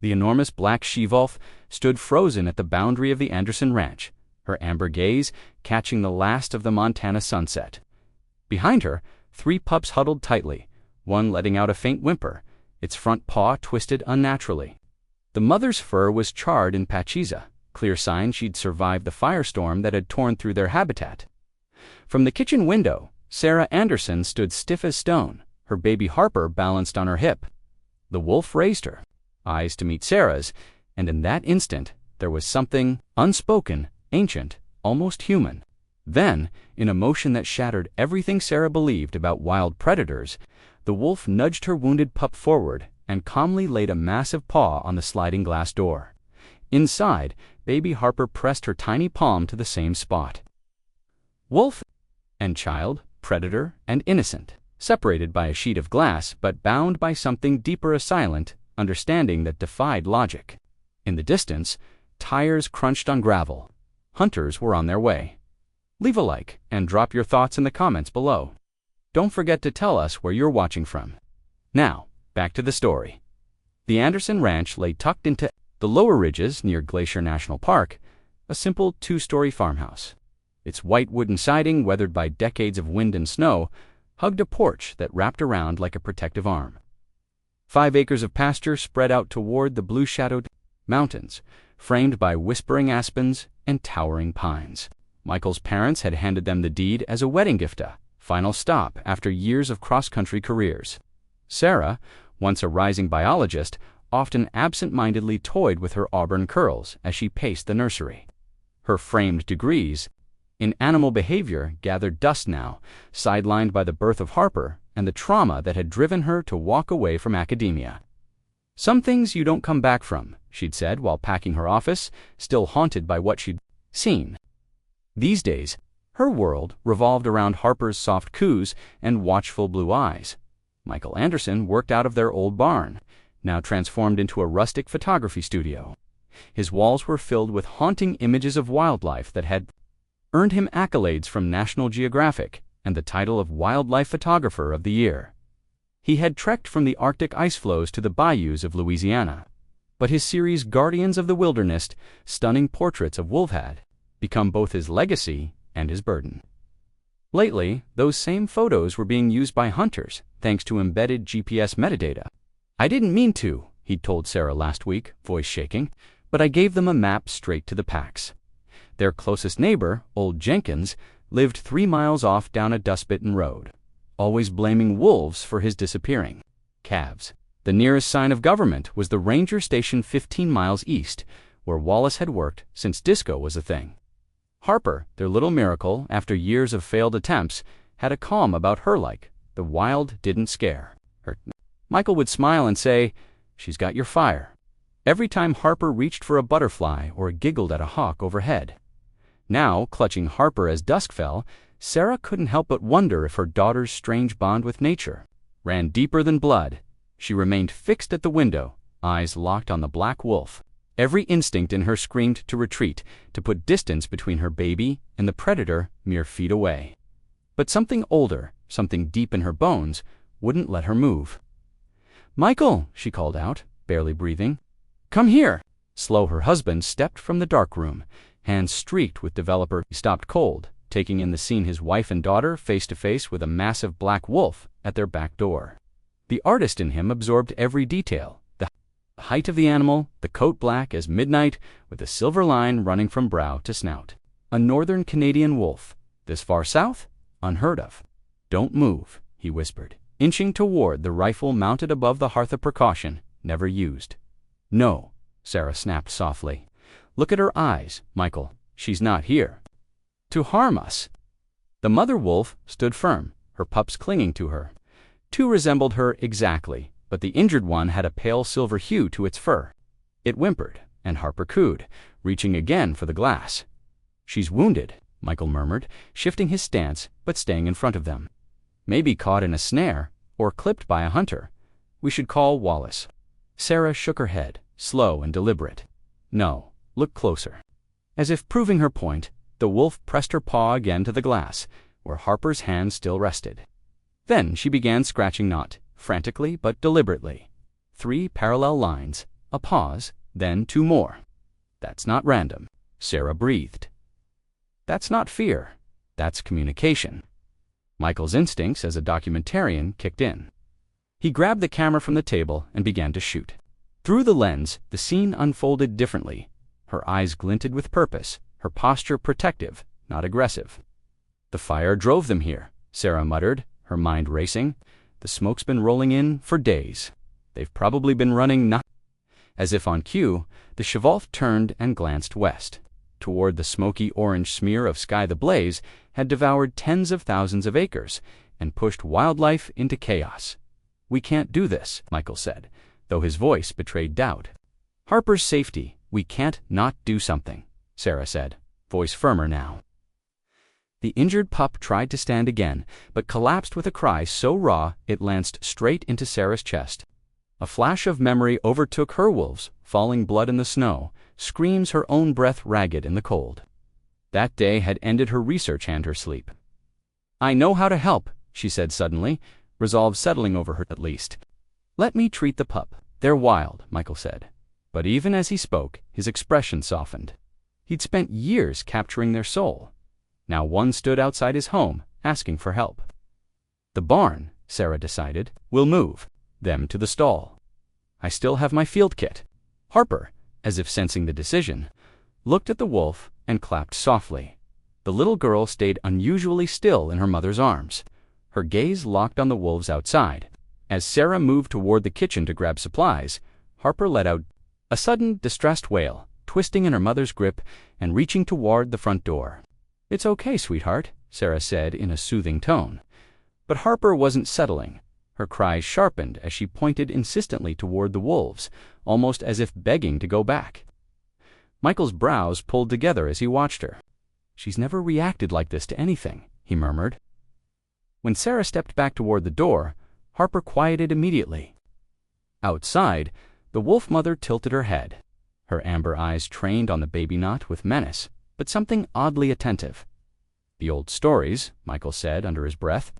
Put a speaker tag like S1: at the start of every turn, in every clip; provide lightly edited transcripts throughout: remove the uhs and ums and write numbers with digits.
S1: The enormous black she-wolf stood frozen at the boundary of the Anderson ranch, her amber gaze catching the last of the Montana sunset. Behind her, 3 pups huddled tightly, one letting out a faint whimper, its front paw twisted unnaturally. The mother's fur was charred in patchiza, clear sign she'd survived the firestorm that had torn through their habitat. From the kitchen window, Sarah Anderson stood stiff as stone, her baby Harper balanced on her hip. The wolf raised her eyes to meet Sarah's, and in that instant there was something unspoken, ancient, almost human. Then, in a motion that shattered everything Sarah believed about wild predators, the wolf nudged her wounded pup forward and calmly laid a massive paw on the sliding glass door. Inside, baby Harper pressed her tiny palm to the same spot. Wolf and child, predator and innocent, separated by a sheet of glass but bound by something deeper, a silent understanding that defied logic. In the distance, tires crunched on gravel. Hunters were on their way. Leave a like and drop your thoughts in the comments below. Don't forget to tell us where you're watching from. Now, back to the story. The Anderson Ranch lay tucked into the lower ridges near Glacier National Park, a simple 2-story farmhouse. Its white wooden siding, weathered by decades of wind and snow, hugged a porch that wrapped around like a protective arm. 5 acres of pasture spread out toward the blue-shadowed mountains, framed by whispering aspens and towering pines. Michael's parents had handed them the deed as a wedding gift, a final stop after years of cross-country careers. Sarah, once a rising biologist, often absent-mindedly toyed with her auburn curls as she paced the nursery. Her framed degrees in animal behavior gathered dust now, sidelined by the birth of Harper and the trauma that had driven her to walk away from academia. "Some things you don't come back from," she'd said while packing her office, still haunted by what she'd seen. These days, her world revolved around Harper's soft coos and watchful blue eyes. Michael Anderson worked out of their old barn, now transformed into a rustic photography studio. His walls were filled with haunting images of wildlife that had earned him accolades from National Geographic and the title of Wildlife Photographer of the Year. He had trekked from the Arctic ice floes to the bayous of Louisiana, but his series Guardians of the Wilderness, stunning portraits of wolf had become both his legacy and his burden. Lately, those same photos were being used by hunters thanks to embedded GPS metadata. "I didn't mean to," he'd told Sarah last week, voice shaking, "but I gave them a map straight to the packs." Their closest neighbor, old Jenkins, lived 3 miles off down a dust-bitten road, always blaming wolves for his disappearing calves. The nearest sign of government was the ranger station 15 miles east, where Wallace had worked since disco was a thing. Harper, their little miracle after years of failed attempts, had a calm about her like the wild didn't scare her. Michael would smile and say, "She's got your fire," every time Harper reached for a butterfly or giggled at a hawk overhead. Now, clutching Harper as dusk fell, Sarah couldn't help but wonder if her daughter's strange bond with nature ran deeper than blood. She remained fixed at the window, eyes locked on the black wolf. Every instinct in her screamed to retreat, to put distance between her baby and the predator mere feet away. But something older, something deep in her bones, wouldn't let her move. "Michael," she called out, barely breathing. "Come here." Slow, her husband, stepped from the dark room, hands streaked with developer. He stopped cold, taking in the scene, his wife and daughter face to face with a massive black wolf at their back door. The artist in him absorbed every detail. The height of the animal, the coat black as midnight, with a silver line running from brow to snout. A northern Canadian wolf, this far south? Unheard of. "Don't move," he whispered, inching toward the rifle mounted above the hearth, a precaution never used. "No," Sarah snapped softly. "Look at her eyes, Michael. She's not here to harm us." The mother wolf stood firm, her pups clinging to her. 2 resembled her exactly, but the injured one had a pale silver hue to its fur. It whimpered, and Harper cooed, reaching again for the glass. "She's wounded," Michael murmured, shifting his stance but staying in front of them. "Maybe caught in a snare, or clipped by a hunter. We should call Wallace." Sarah shook her head, slow and deliberate. "No. Look closer." As if proving her point, the wolf pressed her paw again to the glass, where Harper's hand still rested. Then she began scratching, not frantically but deliberately. 3 parallel lines, A pause, then 2 more. That's not random, Sarah breathed. That's not fear. That's communication. Michael's instincts as a documentarian kicked in. He grabbed the camera from the table and began to shoot. Through the lens, the scene unfolded differently. Her eyes glinted with purpose, her posture protective, not aggressive. The fire drove them here, Sarah muttered, her mind racing. The smoke's been rolling in for days. They've probably been running not. As if on cue, the Chevalf turned and glanced west. Toward the smoky orange smear of sky the blaze had devoured tens of thousands of acres and pushed wildlife into chaos. We can't do this, Michael said, though his voice betrayed doubt. Harper's safety, we can't not do something, Sarah said, voice firmer now. The injured pup tried to stand again, but collapsed with a cry so raw it lanced straight into Sarah's chest. A flash of memory overtook her wolves, falling blood in the snow, screams her own breath ragged in the cold. That day had ended her research and her sleep. I know how to help, she said suddenly, resolve settling over her at least. Let me treat the pup. They're wild, Michael said. But even as he spoke, his expression softened. He'd spent years capturing their soul. Now one stood outside his home, asking for help. The barn, Sarah decided, will move them to the stall. I still have my field kit. Harper, as if sensing the decision, looked at the wolf and clapped softly. The little girl stayed unusually still in her mother's arms, her gaze locked on the wolves outside. As Sarah moved toward the kitchen to grab supplies, Harper let out a sudden, distressed wail, twisting in her mother's grip and reaching toward the front door. It's okay, sweetheart, Sarah said in a soothing tone. But Harper wasn't settling. Her cries sharpened as she pointed insistently toward the wolves, almost as if begging to go back. Michael's brows pulled together as he watched her. She's never reacted like this to anything, he murmured. When Sarah stepped back toward the door, Harper quieted immediately. Outside, the wolf mother tilted her head, her amber eyes trained on the baby knot with menace, but something oddly attentive. The old stories, Michael said under his breath.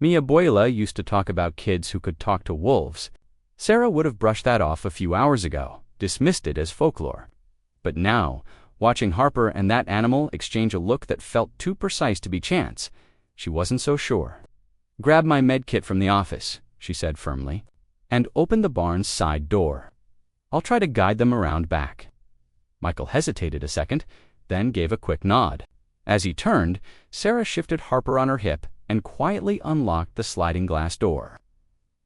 S1: Mi abuela used to talk about kids who could talk to wolves. Sarah would have brushed that off a few hours ago, dismissed it as folklore. But now, watching Harper and that animal exchange a look that felt too precise to be chance, she wasn't so sure. Grab my med kit from the office, she said firmly, and open the barn's side door. I'll try to guide them around back. Michael hesitated a second, then gave a quick nod. As he turned, Sarah shifted Harper on her hip and quietly unlocked the sliding glass door.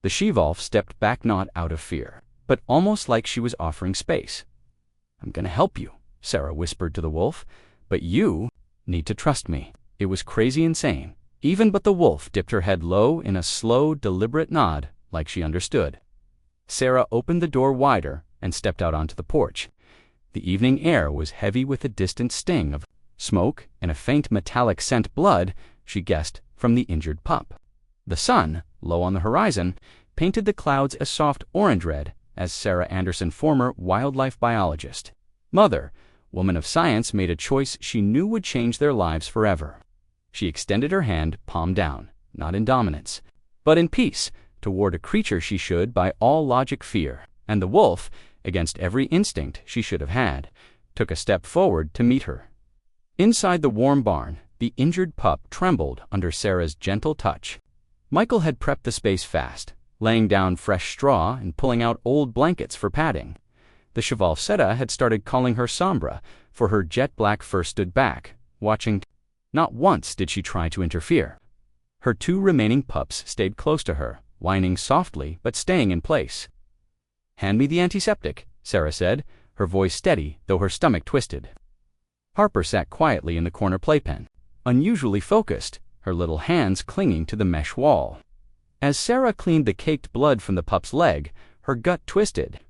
S1: The she-wolf stepped back not out of fear, but almost like she was offering space. I'm going to help you, Sarah whispered to the wolf, but you need to trust me. It was crazy insane. Even but the wolf dipped her head low in a slow, deliberate nod, like she understood. Sarah opened the door wider and stepped out onto the porch. The evening air was heavy with the distant sting of smoke and a faint metallic scent blood, she guessed, from the injured pup. The sun, low on the horizon, painted the clouds a soft orange red, as Sarah Anderson, former wildlife biologist, mother, woman of science, made a choice she knew would change their lives forever. She extended her hand, palm down, not in dominance, but in peace, toward a creature she should, by all logic, fear, and the wolf, against every instinct she should have had, took a step forward to meet her. Inside the warm barn, the injured pup trembled under Sarah's gentle touch. Michael had prepped the space fast, laying down fresh straw and pulling out old blankets for padding. The Chevalfsetta had started calling her Sombra, for her jet-black fur stood back, watching. Not once did she try to interfere. Her 2 remaining pups stayed close to her, whining softly but staying in place. Hand me the antiseptic, Sarah said, her voice steady, though her stomach twisted. Harper sat quietly in the corner playpen, unusually focused, her little hands clinging to the mesh wall. As Sarah cleaned the caked blood from the pup's leg, her gut twisted.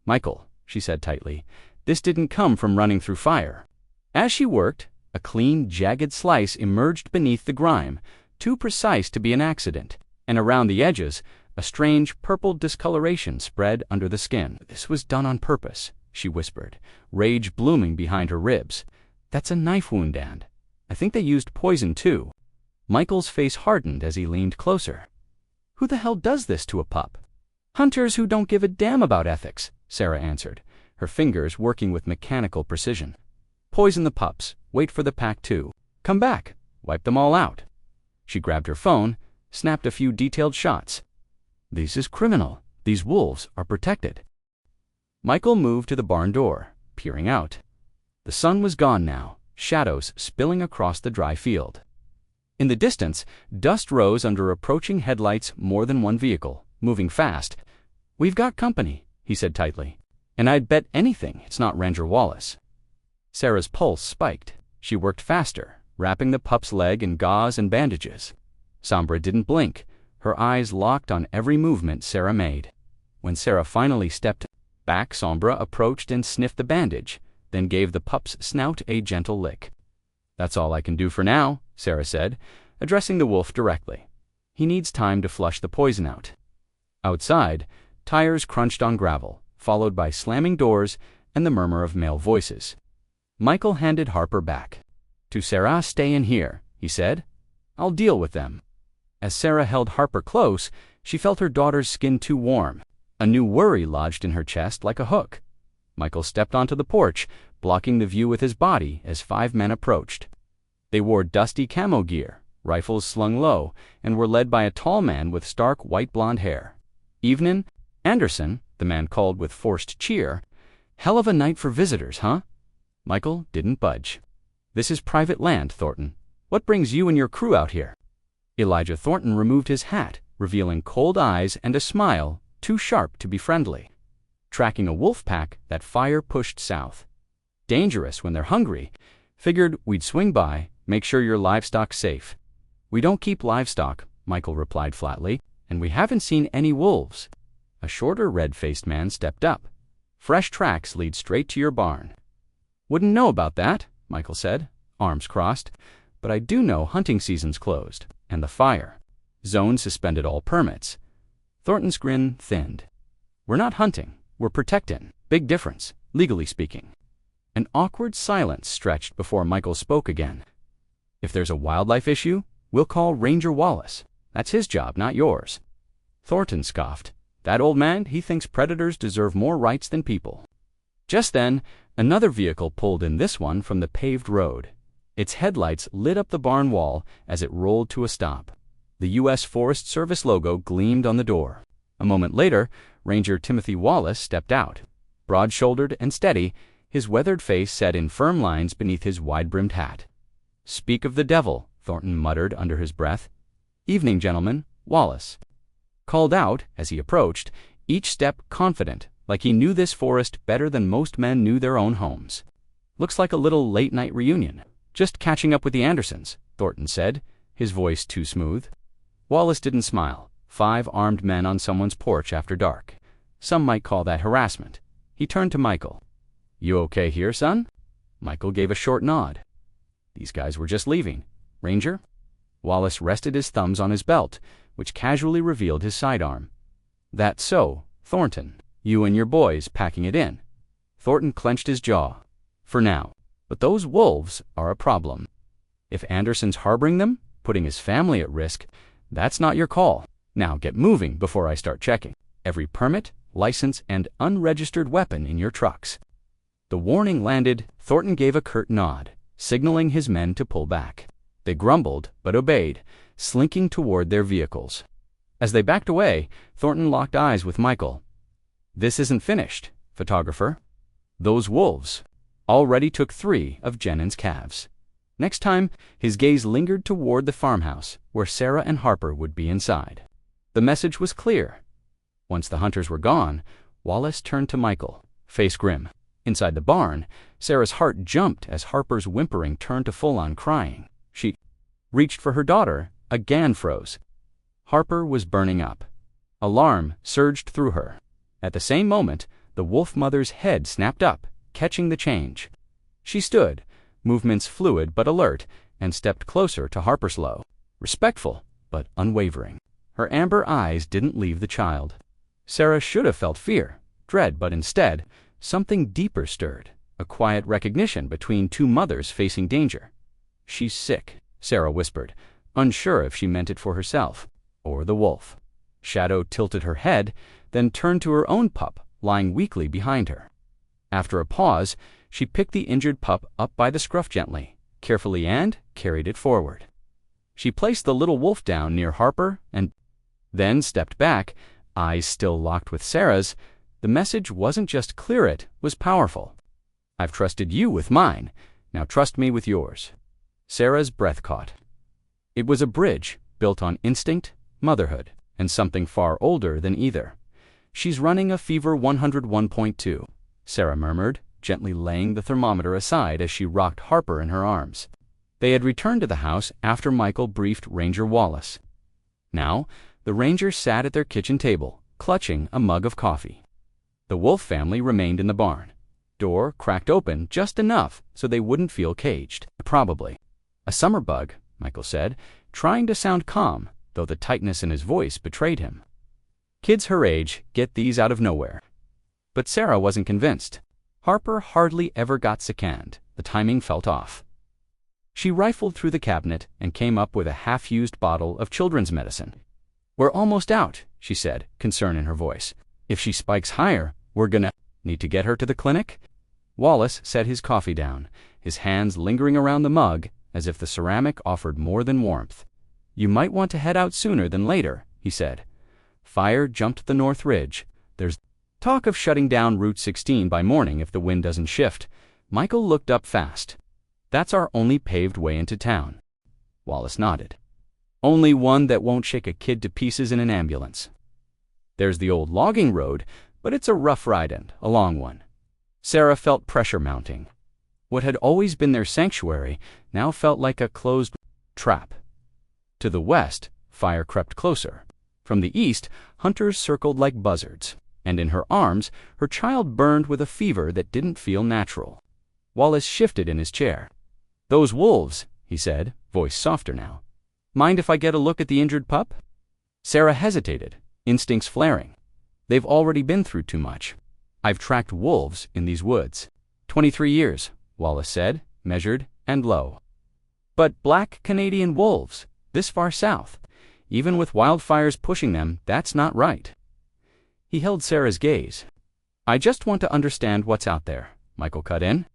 S1: Michael, she said tightly, this didn't come from running through fire. As she worked, a clean, jagged slice emerged beneath the grime, too precise to be an accident, and around the edges, a strange purple discoloration spread under the skin. This was done on purpose, she whispered, rage blooming behind her ribs. That's a knife wound, and I think they used poison too. Michael's face hardened as he leaned closer. Who the hell does this to a pup? Hunters who don't give a damn about ethics, Sarah answered, her fingers working with mechanical precision. Poison the pups. Wait for the pack too. Come back. Wipe them all out. She grabbed her phone, snapped a few detailed shots. This is criminal. These wolves are protected. Michael moved to the barn door, peering out. The sun was gone now, shadows spilling across the dry field. In the distance, dust rose under approaching headlights. More than one vehicle, moving fast. We've got company, he said tightly. And I'd bet anything it's not Ranger Wallace. Sarah's pulse spiked. She worked faster, wrapping the pup's leg in gauze and bandages. Sombra didn't blink, her eyes locked on every movement Sarah made. When Sarah finally stepped back, Sombra approached and sniffed the bandage, then gave the pup's snout a gentle lick. That's all I can do for now, Sarah said, addressing the wolf directly. He needs time to flush the poison out. Outside, tires crunched on gravel, followed by slamming doors and the murmur of male voices. Michael handed Harper back. To Sarah, stay in here, he said. I'll deal with them. As Sarah held Harper close, she felt her daughter's skin too warm. A new worry lodged in her chest like a hook. Michael stepped onto the porch, blocking the view with his body as 5 men approached. They wore dusty camo gear, rifles slung low, and were led by a tall man with stark white blonde hair. Evenin' Anderson, the man called with forced cheer. Hell of a night for visitors, huh? Michael didn't budge. This is private land, Thornton. What brings you and your crew out here? Elijah Thornton removed his hat, revealing cold eyes and a smile too sharp to be friendly. Tracking a wolf pack, that fire pushed south. Dangerous when they're hungry. Figured we'd swing by, make sure your livestock's safe. We don't keep livestock, Michael replied flatly, and we haven't seen any wolves. A shorter red-faced man stepped up. Fresh tracks lead straight to your barn. Wouldn't know about that, Michael said, arms crossed, but I do know hunting season's closed, and the fire zone suspended all permits. Thornton's grin thinned. We're not hunting, we're protecting. Big difference, legally speaking. An awkward silence stretched before Michael spoke again. If there's a wildlife issue, we'll call Ranger Wallace. That's his job, not yours. Thornton scoffed. That old man, he thinks predators deserve more rights than people. Just then, another vehicle pulled in, this one from the paved road. Its headlights lit up the barn wall as it rolled to a stop. The U.S. Forest Service logo gleamed on the door. A moment later, Ranger Timothy Wallace stepped out. Broad-shouldered and steady, his weathered face set in firm lines beneath his wide-brimmed hat. Speak of the devil, Thornton muttered under his breath. Evening, gentlemen, Wallace called out as he approached, each step confident, like he knew this forest better than most men knew their own homes. Looks like a little late-night reunion. Just catching up with the Andersons, Thornton said, his voice too smooth. Wallace didn't smile. 5 armed men on someone's porch after dark. Some might call that harassment. He turned to Michael. You okay here, son? Michael gave a short nod. These guys were just leaving. Ranger? Wallace rested his thumbs on his belt, which casually revealed his sidearm. That's so, Thornton. You and your boys packing it in. Thornton clenched his jaw. For now. But those wolves are a problem. If Anderson's harboring them, putting his family at risk, that's not your call. Now get moving before I start checking every permit, license, and unregistered weapon in your trucks. The warning landed. Thornton gave a curt nod, signaling his men to pull back. They grumbled, but obeyed, slinking toward their vehicles. As they backed away, Thornton locked eyes with Michael. This isn't finished, photographer. Those wolves already took 3 of Jennings' calves. Next time, his gaze lingered toward the farmhouse, where Sarah and Harper would be inside. The message was clear. Once the hunters were gone, Wallace turned to Michael, face grim. Inside the barn, Sarah's heart jumped as Harper's whimpering turned to full-on crying. She reached for her daughter, again froze. Harper was burning up. Alarm surged through her. At the same moment, the wolf mother's head snapped up, catching the change. She stood, movements fluid but alert, and stepped closer to Harperslow, respectful but unwavering. Her amber eyes didn't leave the child. Sarah should have felt fear, dread, but instead, something deeper stirred, a quiet recognition between 2 mothers facing danger. She's sick, Sarah whispered, unsure if she meant it for herself or the wolf. Shadow tilted her head, then turned to her own pup, lying weakly behind her. After a pause, she picked the injured pup up by the scruff gently, carefully, and carried it forward. She placed the little wolf down near Harper and then stepped back, eyes still locked with Sarah's. The message wasn't just clear, it was powerful. "I've trusted you with mine. Now trust me with yours." Sarah's breath caught. It was a bridge built on instinct, motherhood, and something far older than either. "She's running a fever 101.2, Sarah murmured, gently laying the thermometer aside as she rocked Harper in her arms. They had returned to the house after Michael briefed Ranger Wallace. Now, the Ranger sat at their kitchen table, clutching a mug of coffee. The Wolf family remained in the barn. Door cracked open just enough so they wouldn't feel caged. "Probably a summer bug," Michael said, trying to sound calm, though the tightness in his voice betrayed him. "Kids her age get these out of nowhere." But Sarah wasn't convinced. Harper hardly ever got sickened. The timing felt off. She rifled through the cabinet and came up with a half-used bottle of children's medicine. "We're almost out," she said, concern in her voice. "If she spikes higher, we're gonna need to get her to the clinic?" Wallace set his coffee down, his hands lingering around the mug as if the ceramic offered more than warmth. "You might want to head out sooner than later," he said. "Fire jumped the North Ridge. There's talk of shutting down Route 16 by morning if the wind doesn't shift." Michael looked up fast. "That's our only paved way into town." Wallace nodded. "Only one that won't shake a kid to pieces in an ambulance. There's the old logging road, but it's a rough ride and a long one." Sarah felt pressure mounting. What had always been their sanctuary now felt like a closed trap. To the west, fire crept closer. From the east, hunters circled like buzzards, and in her arms, her child burned with a fever that didn't feel natural. Wallace shifted in his chair. "Those wolves," he said, voice softer now. "Mind if I get a look at the injured pup?" Sarah hesitated, instincts flaring. "They've already been through too much. I've tracked wolves in these woods. 23 years, Wallace said, measured and low. "But black Canadian wolves, this far south, even with wildfires pushing them, that's not right." He held Sarah's gaze. "I just want to understand what's out there," Michael cut in.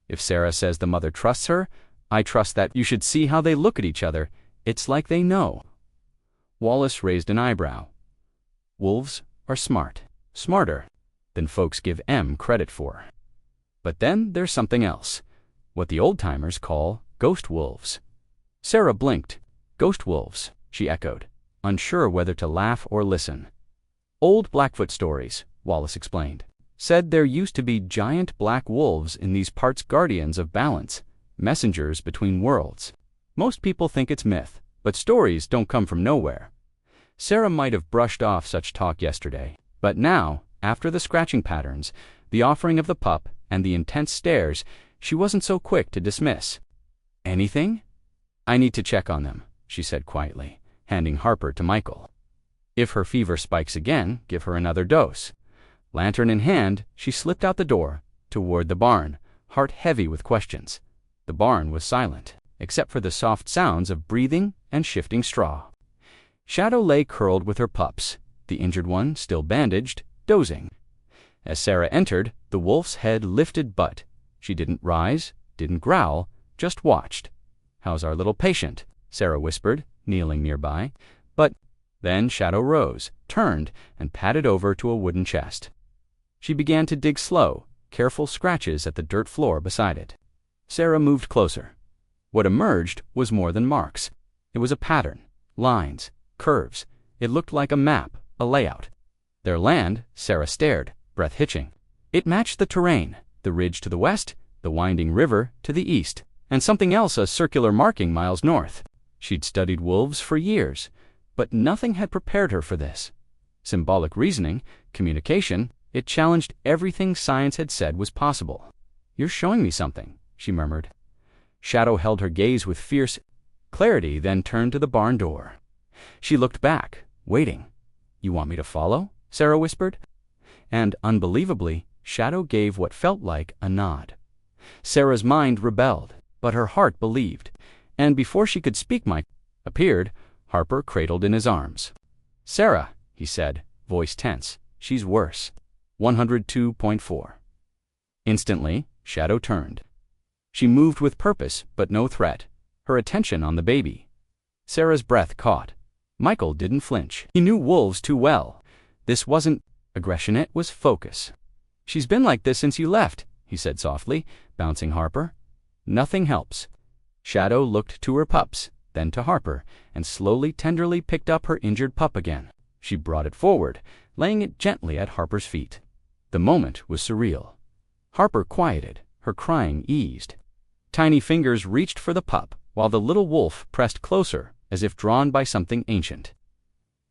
S1: "If Sarah says the mother trusts her, I trust that. You should see how they look at each other. It's like they know." Wallace raised an eyebrow. "Wolves are smart, smarter than folks give M credit for. But then there's something else, what the old-timers call ghost wolves." Sarah blinked. "Ghost wolves," she echoed, unsure whether to laugh or listen. "Old Blackfoot stories," Wallace explained, said there used to be giant black wolves in these parts, guardians of balance, messengers between worlds. Most people think it's myth, but stories don't come from nowhere. Sarah might have brushed off such talk yesterday, but now, after the scratching patterns, the offering of the pup, and the intense stares, she wasn't so quick to dismiss. "Anything?" "I need to check on them," she said quietly, handing Harper to Michael. "If her fever spikes again, give her another dose." Lantern in hand, she slipped out the door, toward the barn, heart heavy with questions. The barn was silent, except for the soft sounds of breathing and shifting straw. Shadow lay curled with her pups, the injured one, still bandaged, dozing. As Sarah entered, the wolf's head lifted, but she didn't rise, didn't growl, just watched. "How's our little patient?" Sarah whispered, kneeling nearby. But then Shadow rose, turned, and padded over to a wooden chest. She began to dig slow, careful scratches at the dirt floor beside it. Sarah moved closer. What emerged was more than marks. It was a pattern, lines, curves. It looked like a map, a layout. Their land, Sarah stared, breath hitching. It matched the terrain, the ridge to the west, the winding river to the east, and something else, a circular marking miles north. She'd studied wolves for years, but nothing had prepared her for this. Symbolic reasoning, communication, it challenged everything science had said was possible. "You're showing me something," she murmured. Shadow held her gaze with fierce clarity, then turned to the barn door. She looked back, waiting. "You want me to follow?" Sarah whispered. And, unbelievably, Shadow gave what felt like a nod. Sarah's mind rebelled, but her heart believed. And before she could speak, Mike appeared, Harper cradled in his arms. "Sarah," he said, voice tense, "she's worse." 102.4. Instantly, Shadow turned. She moved with purpose, but no threat, her attention on the baby. Sarah's breath caught. Michael didn't flinch. He knew wolves too well. This wasn't aggression, it was focus. "She's been like this since you left," he said softly, bouncing Harper. Nothing helps. Shadow looked to her pups, then to Harper, and slowly, tenderly picked up her injured pup again. She brought it forward, laying it gently at Harper's feet. The moment was surreal. Harper quieted, her crying eased. Tiny fingers reached for the pup, while the little wolf pressed closer, as if drawn by something ancient.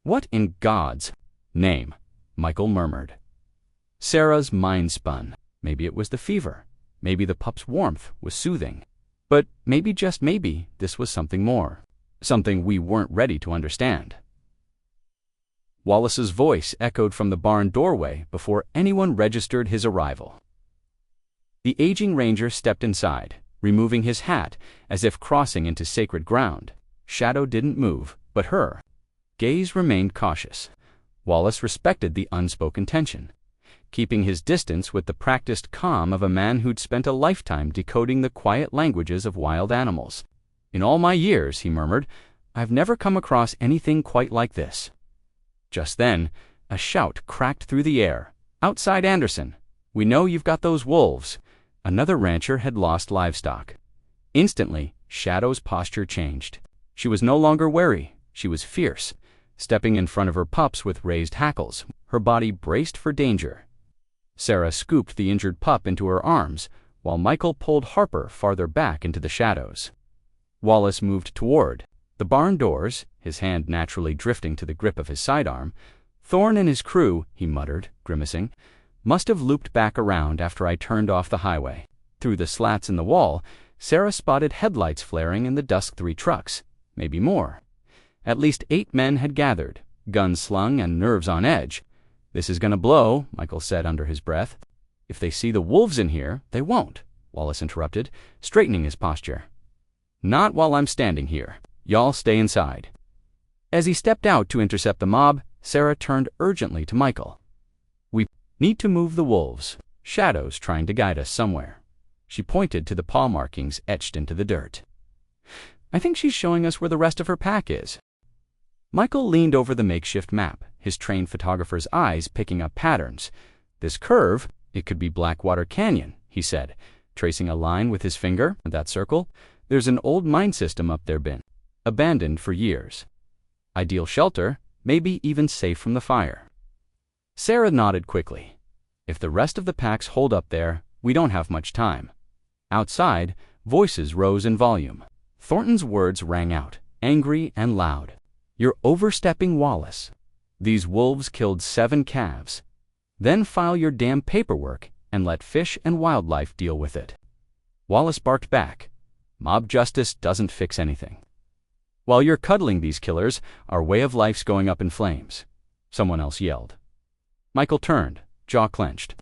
S1: "What in God's name?" Michael murmured. Sarah's mind spun. Maybe it was the fever. Maybe the pup's warmth was soothing. But maybe, just maybe, this was something more. Something we weren't ready to understand. Wallace's voice echoed from the barn doorway before anyone registered his arrival. The aging ranger stepped inside, removing his hat as if crossing into sacred ground. Shadow didn't move, but her gaze remained cautious. Wallace respected the unspoken tension, keeping his distance with the practiced calm of a man who'd spent a lifetime decoding the quiet languages of wild animals. "In all my years," he murmured, "I've never come across anything quite like this." Just then, a shout cracked through the air. "Outside Anderson! We know you've got those wolves!" Another rancher had lost livestock. Instantly, Shadow's posture changed. She was no longer wary, she was fierce, stepping in front of her pups with raised hackles, her body braced for danger. Sarah scooped the injured pup into her arms, while Michael pulled Harper farther back into the shadows. Wallace moved toward the barn doors, his hand naturally drifting to the grip of his sidearm. "Thorne and his crew," he muttered, grimacing, "must have looped back around after I turned off the highway." Through the slats in the wall, Sarah spotted headlights flaring in the dusk. 3 trucks, maybe more. At least 8 men had gathered, guns slung and nerves on edge. "This is gonna blow," Michael said under his breath. "If they see the wolves in here, they won't," Wallace interrupted, straightening his posture. "Not while I'm standing here. Y'all stay inside." As he stepped out to intercept the mob, Sarah turned urgently to Michael. "We need to move the wolves. Shadow's trying to guide us somewhere." She pointed to the paw markings etched into the dirt. "I think she's showing us where the rest of her pack is." Michael leaned over the makeshift map, his trained photographer's eyes picking up patterns. "This curve, it could be Blackwater Canyon," he said, tracing a line with his finger. "That circle, there's an old mine system up there been abandoned for years. Ideal shelter, maybe even safe from the fire." Sarah nodded quickly. "If the rest of the packs hold up there, we don't have much time." Outside, voices rose in volume. Thornton's words rang out, angry and loud. "You're overstepping, Wallace. These wolves killed 7 calves. Then file your damn paperwork and let fish and wildlife deal with it." Wallace barked back. "Mob justice doesn't fix anything. While you're cuddling these killers, our way of life's going up in flames." Someone else yelled. Michael turned, jaw clenched.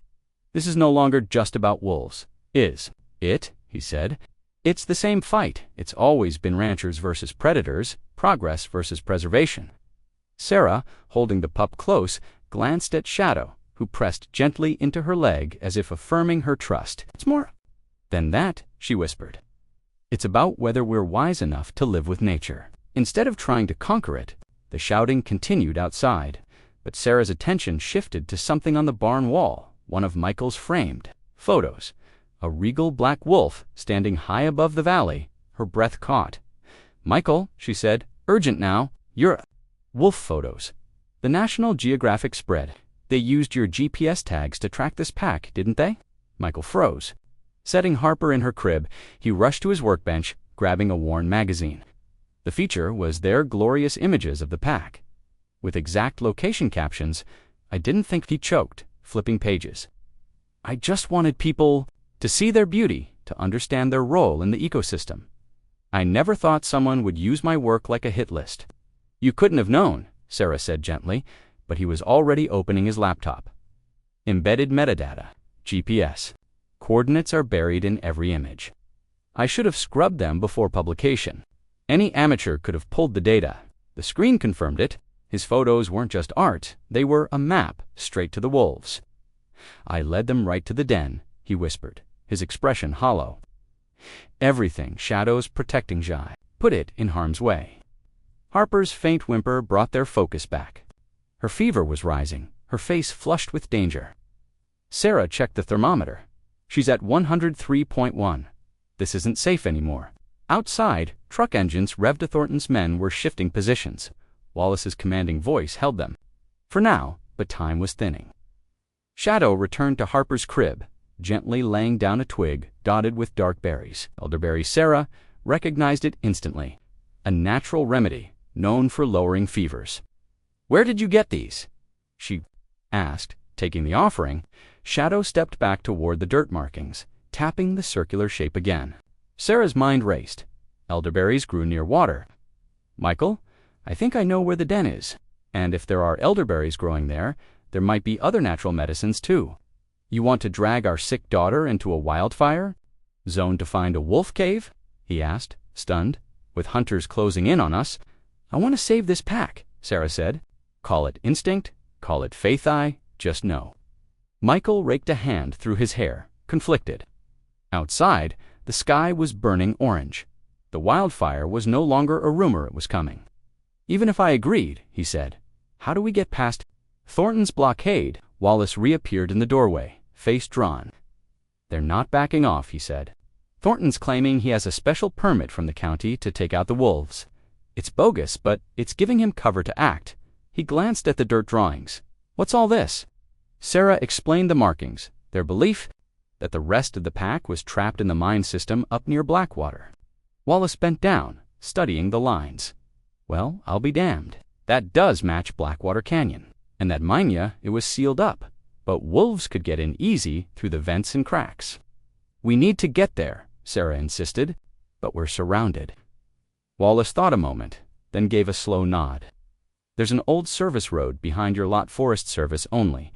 S1: "This is no longer just about wolves, is it?" he said. "It's the same fight. It's always been ranchers versus predators, progress versus preservation." Sarah, holding the pup close, glanced at Shadow, who pressed gently into her leg as if affirming her trust. "It's more than that," she whispered. "It's about whether we're wise enough to live with nature." Instead of trying to conquer it, the shouting continued outside, but Sarah's attention shifted to something on the barn wall, one of Michael's framed photos. A regal black wolf standing high above the valley, her breath caught. "Michael," she said, "urgent now. Your wolf photos. The National Geographic spread. They used your GPS tags to track this pack, didn't they?" Michael froze. Setting Harper in her crib, he rushed to his workbench, grabbing a worn magazine. The feature was their glorious images of the pack, with exact location captions. "I didn't think," he choked, flipping pages. "I just wanted people to see their beauty, to understand their role in the ecosystem. I never thought someone would use my work like a hit list." "You couldn't have known," Sarah said gently, but he was already opening his laptop. "Embedded metadata, GPS. Coordinates are buried in every image. I should have scrubbed them before publication. Any amateur could have pulled the data. The screen confirmed it. His photos weren't just art, they were a map straight to the wolves." I led them right to the den, he whispered, his expression hollow. Everything Shadow's protecting Jai put it in harm's way. Harper's faint whimper brought their focus back. Her fever was rising, her face flushed with danger. Sarah checked the thermometer. She's at 103.1. This isn't safe anymore. Outside, truck engines revved to Thornton's men were shifting positions. Wallace's commanding voice held them. For now, but time was thinning. Shadow returned to Harper's crib, gently laying down a twig dotted with dark berries. Elderberry Sarah recognized it instantly. A natural remedy, known for lowering fevers. "Where did you get these?" she asked, taking the offering. Shadow stepped back toward the dirt markings, tapping the circular shape again. Sarah's mind raced. Elderberries grew near water. "Michael, I think I know where the den is. And if there are elderberries growing there, there might be other natural medicines too. You want to drag our sick daughter into a wildfire zone to find a wolf cave?" he asked, stunned. "With hunters closing in on us." "I want to save this pack," Sarah said. "Call it instinct, call it faith, just know." Michael raked a hand through his hair, conflicted. Outside, the sky was burning orange. The wildfire was no longer a rumor it was coming. "Even if I agreed," he said, "how do we get past Thornton's blockade?" Wallace reappeared in the doorway, face drawn. "They're not backing off," he said. "Thornton's claiming he has a special permit from the county to take out the wolves. It's bogus, but it's giving him cover to act." He glanced at the dirt drawings. "What's all this?" Sarah explained the markings, their belief that the rest of the pack was trapped in the mine system up near Blackwater. Wallace bent down, studying the lines. "Well, I'll be damned. That does match Blackwater Canyon. And that Minya, it was sealed up, but wolves could get in easy through the vents and cracks." "We need to get there," Sarah insisted, "but we're surrounded." Wallace thought a moment, then gave a slow nod. "There's an old service road behind your lot, Forest Service only.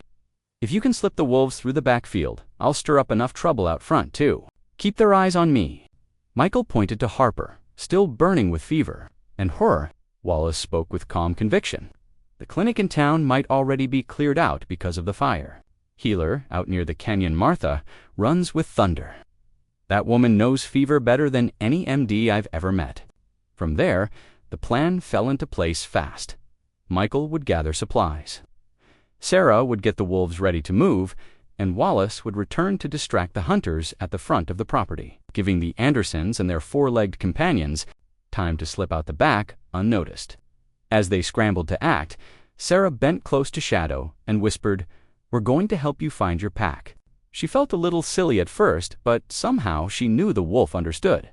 S1: If you can slip the wolves through the backfield, I'll stir up enough trouble out front, too. Keep their eyes on me." Michael pointed to Harper, still burning with fever, and her. Wallace spoke with calm conviction. The clinic in town might already be cleared out because of the fire. Healer, out near the canyon, Martha, runs with thunder. That woman knows fever better than any MD I've ever met. From there, the plan fell into place fast. Michael would gather supplies. Sarah would get the wolves ready to move, and Wallace would return to distract the hunters at the front of the property, giving the Andersons and their four-legged companions time to slip out the back unnoticed. As they scrambled to act, Sarah bent close to Shadow and whispered, "We're going to help you find your pack." She felt a little silly at first, but somehow she knew the wolf understood.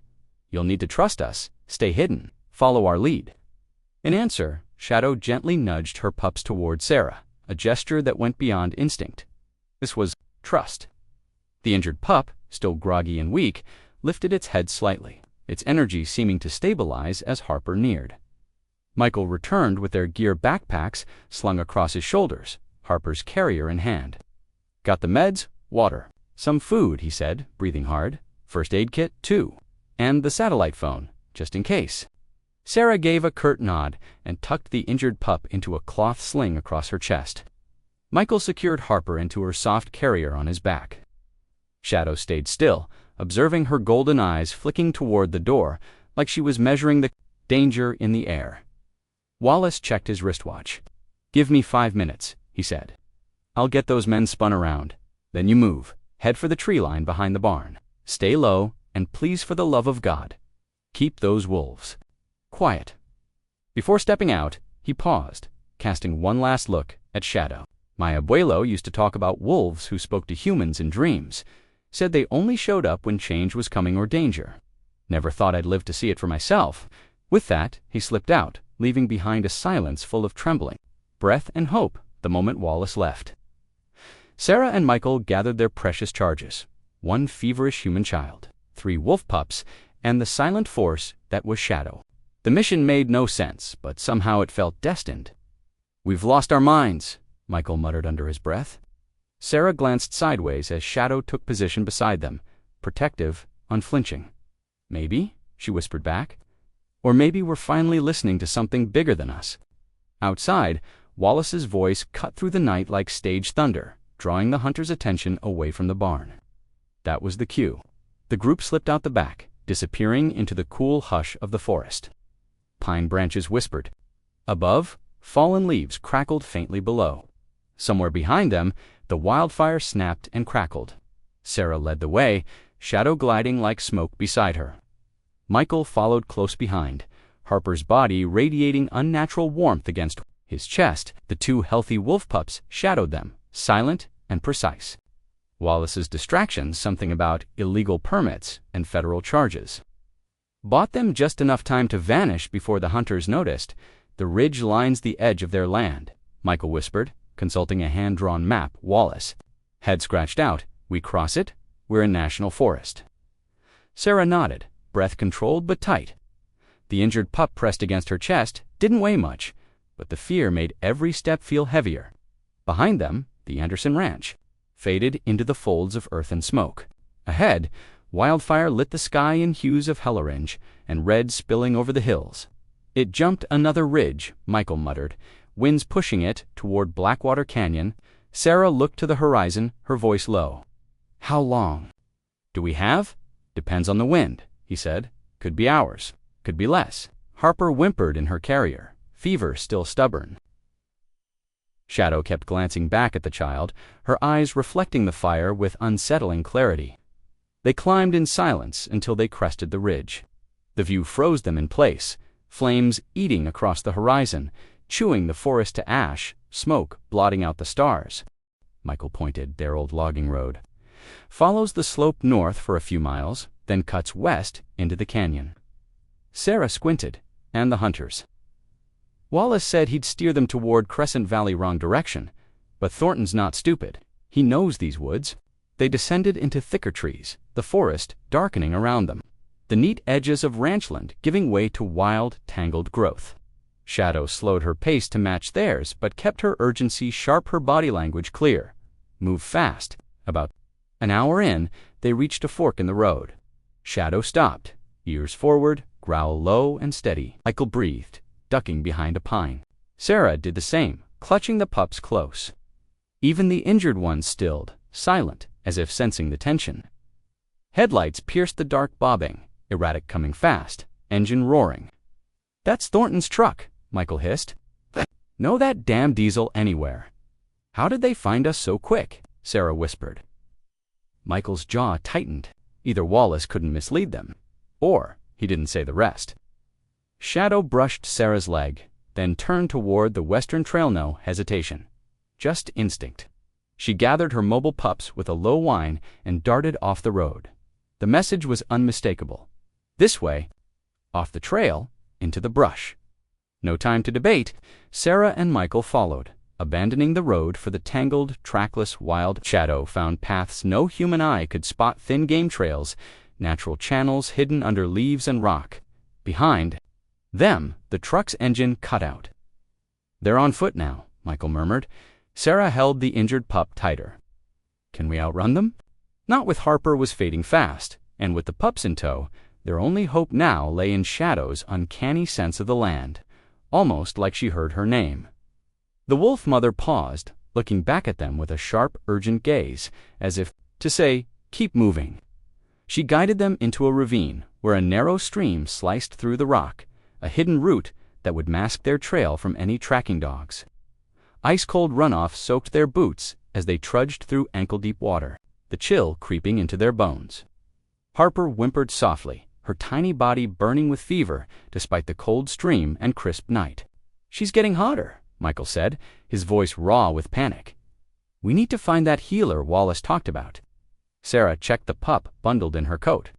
S1: "You'll need to trust us, stay hidden, follow our lead." In answer, Shadow gently nudged her pups toward Sarah, a gesture that went beyond instinct. This was trust. The injured pup, still groggy and weak, lifted its head slightly, its energy seeming to stabilize as Harper neared. Michael returned with their gear backpacks slung across his shoulders, Harper's carrier in hand. "Got the meds, water, some food," he said, breathing hard. "First aid kit, too. And the satellite phone, just in case." Sarah gave a curt nod and tucked the injured pup into a cloth sling across her chest. Michael secured Harper into her soft carrier on his back. Shadow stayed still, observing her golden eyes flicking toward the door like she was measuring the danger in the air. Wallace checked his wristwatch. "Give me 5 minutes," he said. "I'll get those men spun around. Then you move. Head for the tree line behind the barn. Stay low, and please, for the love of God, keep those wolves quiet." Before stepping out, he paused, casting one last look at Shadow. "My abuelo used to talk about wolves who spoke to humans in dreams. Said they only showed up when change was coming or danger. Never thought I'd live to see it for myself." With that, he slipped out, leaving behind a silence full of trembling, breath, and hope the moment Wallace left. Sarah and Michael gathered their precious charges: 1 feverish human child, 3 wolf pups, and the silent force that was Shadow. The mission made no sense, but somehow it felt destined. "We've lost our minds," Michael muttered under his breath. Sarah glanced sideways as Shadow took position beside them, protective, unflinching. "Maybe," she whispered back. "Or maybe we're finally listening to something bigger than us." Outside, Wallace's voice cut through the night like stage thunder. drawing the hunter's attention away from the barn. That was the cue. The group slipped out the back, disappearing into the cool hush of the forest. Pine branches whispered. Above, fallen leaves crackled faintly below. Somewhere behind them, the wildfire snapped and crackled. Sarah led the way, shadow gliding like smoke beside her. Michael followed close behind, Harper's body radiating unnatural warmth against his chest. The two healthy wolf pups shadowed them, silent and precise. Wallace's distraction, something about illegal permits and federal charges, bought them just enough time to vanish before the hunters noticed. The ridge lines the edge of their land, Michael whispered, consulting a hand-drawn map. Wallace, head scratched out. We cross it, we're in national forest. Sarah nodded, breath controlled but tight. The injured pup pressed against her chest, didn't weigh much, but the fear made every step feel heavier. Behind them, the Anderson ranch faded into the folds of earth and smoke. Ahead, wildfire lit the sky in hues of hellorange and red spilling over the hills. It jumped another ridge, Michael muttered, winds pushing it toward Blackwater Canyon. Sarah looked to the horizon, her voice low. How long do we have? Depends on the wind, he said. Could be hours, could be less. Harper whimpered in her carrier, fever still stubborn. Shadow kept glancing back at the child, her eyes reflecting the fire with unsettling clarity. They climbed in silence until they crested the ridge. The view froze them in place, flames eating across the horizon, chewing the forest to ash, smoke blotting out the stars. Michael pointed. Their old logging road follows the slope north for a few miles, then cuts west into the canyon. Sarah squinted, and the hunters. Wallace said he'd steer them toward Crescent Valley. Wrong direction, but Thornton's not stupid. He knows these woods. They descended into thicker trees, the forest darkening around them, the neat edges of ranchland giving way to wild, tangled growth. Shadow slowed her pace to match theirs, but kept her urgency sharp, her body language clear. Move fast. About an hour in, they reached a fork in the road. Shadow stopped, ears forward, growl low and steady. Michael breathed, ducking behind a pine. Sarah did the same, clutching the pups close. Even the injured ones stilled, silent, as if sensing the tension. Headlights pierced the dark, bobbing, erratic, coming fast, engine roaring. That's Thornton's truck, Michael hissed. Know that damn diesel anywhere. How did they find us so quick? Sarah whispered. Michael's jaw tightened. Either Wallace couldn't mislead them, or he didn't say the rest. Shadow brushed Sarah's leg, then turned toward the western trail. No hesitation, just instinct. She gathered her mobile pups with a low whine and darted off the road. The message was unmistakable. This way, off the trail, into the brush. No time to debate. Sarah and Michael followed, abandoning the road for the tangled, trackless wild. Shadow found paths no human eye could spot, thin game trails, natural channels hidden under leaves and rock. Behind them, the truck's engine cut out. They're on foot now, Michael murmured. Sarah held the injured pup tighter. Can we outrun them? Not with Harper was fading fast, and with the pups in tow, their only hope now lay in Shadow's uncanny sense of the land, almost like she heard her name. The wolf mother paused, looking back at them with a sharp, urgent gaze, as if to say, keep moving. She guided them into a ravine where a narrow stream sliced through the rock, a hidden route that would mask their trail from any tracking dogs. Ice-cold runoff soaked their boots as they trudged through ankle-deep water, the chill creeping into their bones. Harper whimpered softly, her tiny body burning with fever despite the cold stream and crisp night. She's getting hotter, Michael said, his voice raw with panic. We need to find that healer Wallace talked about. Sarah checked the pup bundled in her coat.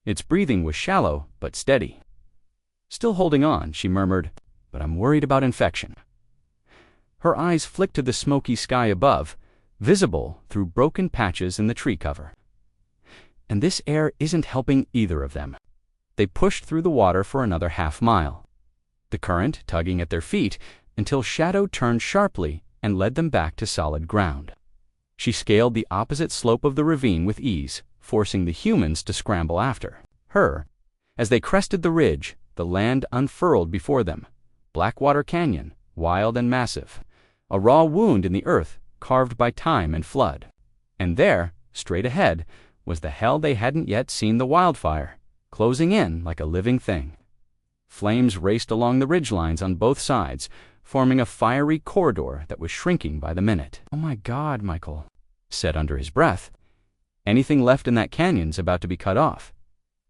S1: Its breathing was shallow but steady. Still holding on, she murmured, but I'm worried about infection. Her eyes flicked to the smoky sky above, visible through broken patches in the tree cover. And this air isn't helping either of them. They pushed through the water for another half-mile, the current tugging at their feet until Shadow turned sharply and led them back to solid ground. She scaled the opposite slope of the ravine with ease, forcing the humans to scramble after her. As they crested the ridge, the land unfurled before them, Blackwater Canyon, wild and massive, a raw wound in the earth carved by time and flood. And there, straight ahead, was the hell they hadn't yet seen, the wildfire, closing in like a living thing. Flames raced along the ridgelines on both sides, forming a fiery corridor that was shrinking by the minute. "Oh my God," Michael said under his breath. "Anything left in that canyon's about to be cut off."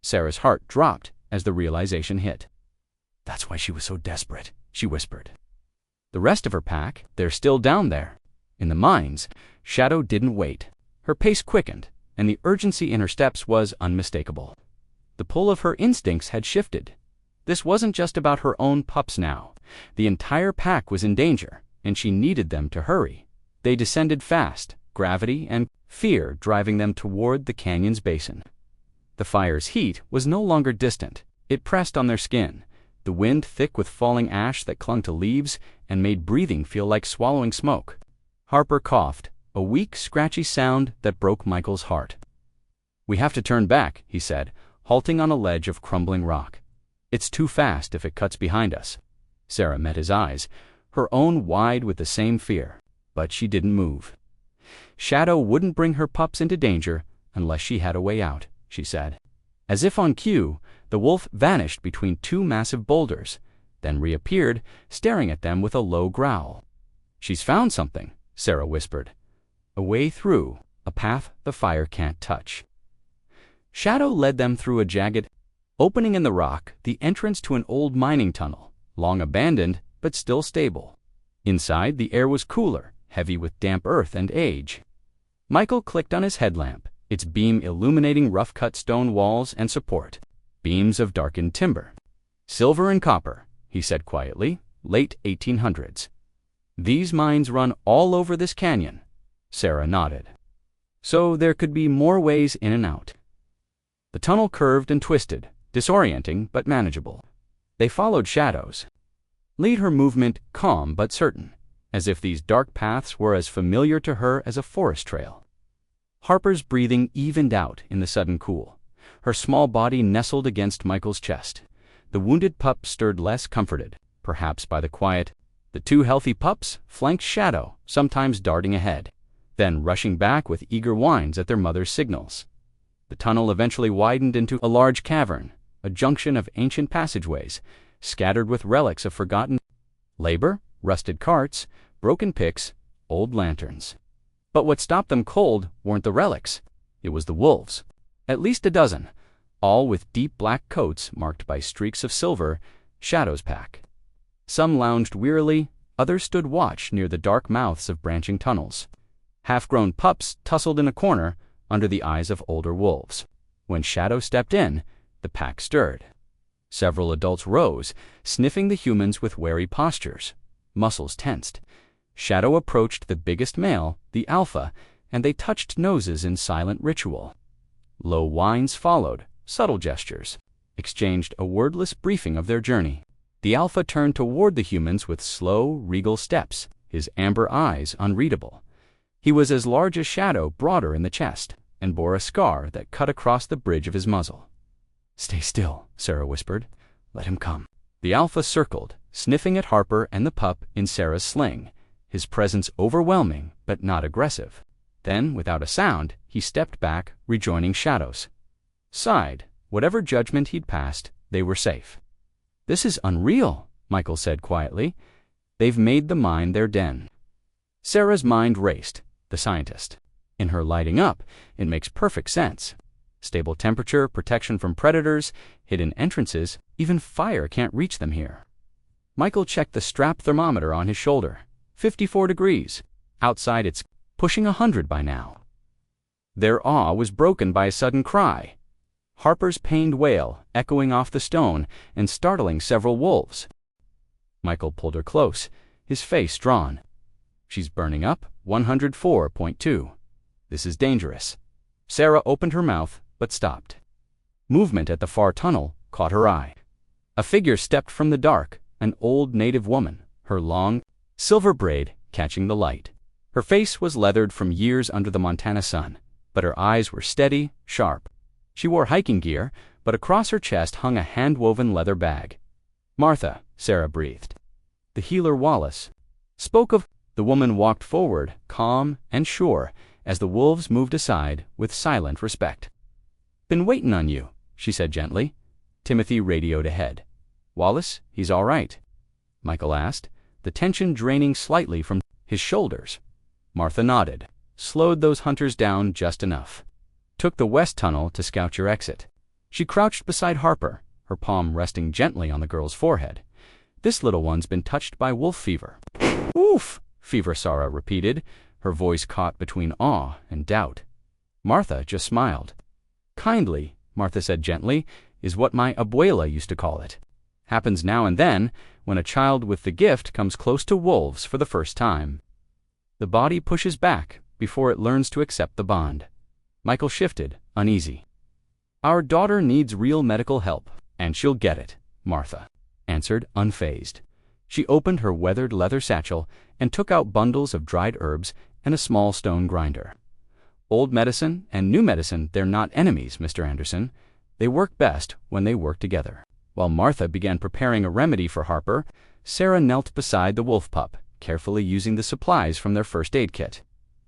S1: Sarah's heart dropped as the realization hit. "That's why she was so desperate," she whispered. "The rest of her pack, they're still down there." In the mines, Shadow didn't wait. Her pace quickened, and the urgency in her steps was unmistakable. The pull of her instincts had shifted. This wasn't just about her own pups now. The entire pack was in danger, and she needed them to hurry. They descended fast, gravity and fear driving them toward the canyon's basin. The fire's heat was no longer distant. It pressed on their skin, the wind thick with falling ash that clung to leaves and made breathing feel like swallowing smoke. Harper coughed, a weak, scratchy sound that broke Michael's heart. "We have to turn back," he said, halting on a ledge of crumbling rock. "It's too fast if it cuts behind us." Sarah met his eyes, her own wide with the same fear, but she didn't move. Shadow wouldn't bring her pups into danger unless she had a way out, she said. As if on cue, the wolf vanished between two massive boulders, then reappeared, staring at them with a low growl. "She's found something," Sarah whispered. "A way through, a path the fire can't touch." Shadow led them through a jagged opening in the rock, the entrance to an old mining tunnel, long abandoned but still stable. Inside, the air was cooler, heavy with damp earth and age. Michael clicked on his headlamp, its beam illuminating rough-cut stone walls and support, beams of darkened timber. "Silver and copper," he said quietly, "late 1800s. These mines run all over this canyon." Sarah nodded. "So there could be more ways in and out." The tunnel curved and twisted, disorienting but manageable. They followed Shadow's lead, her movement calm but certain, as if these dark paths were as familiar to her as a forest trail. Harper's breathing evened out in the sudden cool. Her small body nestled against Michael's chest. The wounded pup stirred less comforted, perhaps by the quiet. The two healthy pups flanked Shadow, sometimes darting ahead, then rushing back with eager whines at their mother's signals. The tunnel eventually widened into a large cavern, a junction of ancient passageways, scattered with relics of forgotten labor, rusted carts, broken picks, old lanterns. But what stopped them cold weren't the relics. It was the wolves. At least a dozen, all with deep black coats marked by streaks of silver, Shadow's pack. Some lounged wearily, others stood watch near the dark mouths of branching tunnels. Half-grown pups tussled in a corner under the eyes of older wolves. When Shadow stepped in, the pack stirred. Several adults rose, sniffing the humans with wary postures, muscles tensed. Shadow approached the biggest male, the alpha, and they touched noses in silent ritual. Low whines followed, subtle gestures, exchanged a wordless briefing of their journey. The alpha turned toward the humans with slow, regal steps, his amber eyes unreadable. He was as large as Shadow, broader in the chest, and bore a scar that cut across the bridge of his muzzle. "Stay still," Sarah whispered. "Let him come." The alpha circled, sniffing at Harper and the pup in Sarah's sling, his presence overwhelming but not aggressive. Then, without a sound, he stepped back, rejoining Shadow's side. Whatever judgment he'd passed, they were safe. "This is unreal," Michael said quietly. "They've made the mine their den." Sarah's mind raced, the scientist. In her lighting up, it makes perfect sense. Stable temperature, protection from predators, hidden entrances, even fire can't reach them here. Michael checked the strap thermometer on his shoulder. 54 degrees. Outside it's pushing 100 by now. Their awe was broken by a sudden cry. Harper's pained wail, echoing off the stone and startling several wolves. Michael pulled her close, his face drawn. "She's burning up, 104.2. This is dangerous." Sarah opened her mouth, but stopped. Movement at the far tunnel caught her eye. A figure stepped from the dark, an old native woman, her long, silver braid catching the light. Her face was leathered from years under the Montana sun, but her eyes were steady, sharp. She wore hiking gear, but across her chest hung a hand-woven leather bag. "Martha," Sarah breathed. The healer Wallace spoke of The woman walked forward, calm and sure, as the wolves moved aside with silent respect. "Been waitin' on you," she said gently. Timothy radioed ahead. "Wallace, he's all right?" Michael asked, the tension draining slightly from his shoulders. Martha nodded, slowed those hunters down just enough. "Took the west tunnel to scout your exit." She crouched beside Harper, her palm resting gently on the girl's forehead. "This little one's been touched by wolf fever." "Oof," Fever Sara repeated, her voice caught between awe and doubt. Martha just smiled. "Kindly," Martha said gently, "is what my abuela used to call it. Happens now and then when a child with the gift comes close to wolves for the first time. The body pushes back before it learns to accept the bond." Michael shifted, uneasy. "Our daughter needs real medical help, and she'll get it," Martha answered, unfazed. She opened her weathered leather satchel and took out bundles of dried herbs and a small stone grinder. "Old medicine and new medicine, they're not enemies, Mr. Anderson. They work best when they work together." While Martha began preparing a remedy for Harper, Sarah knelt beside the wolf pup, carefully using the supplies from their first aid kit.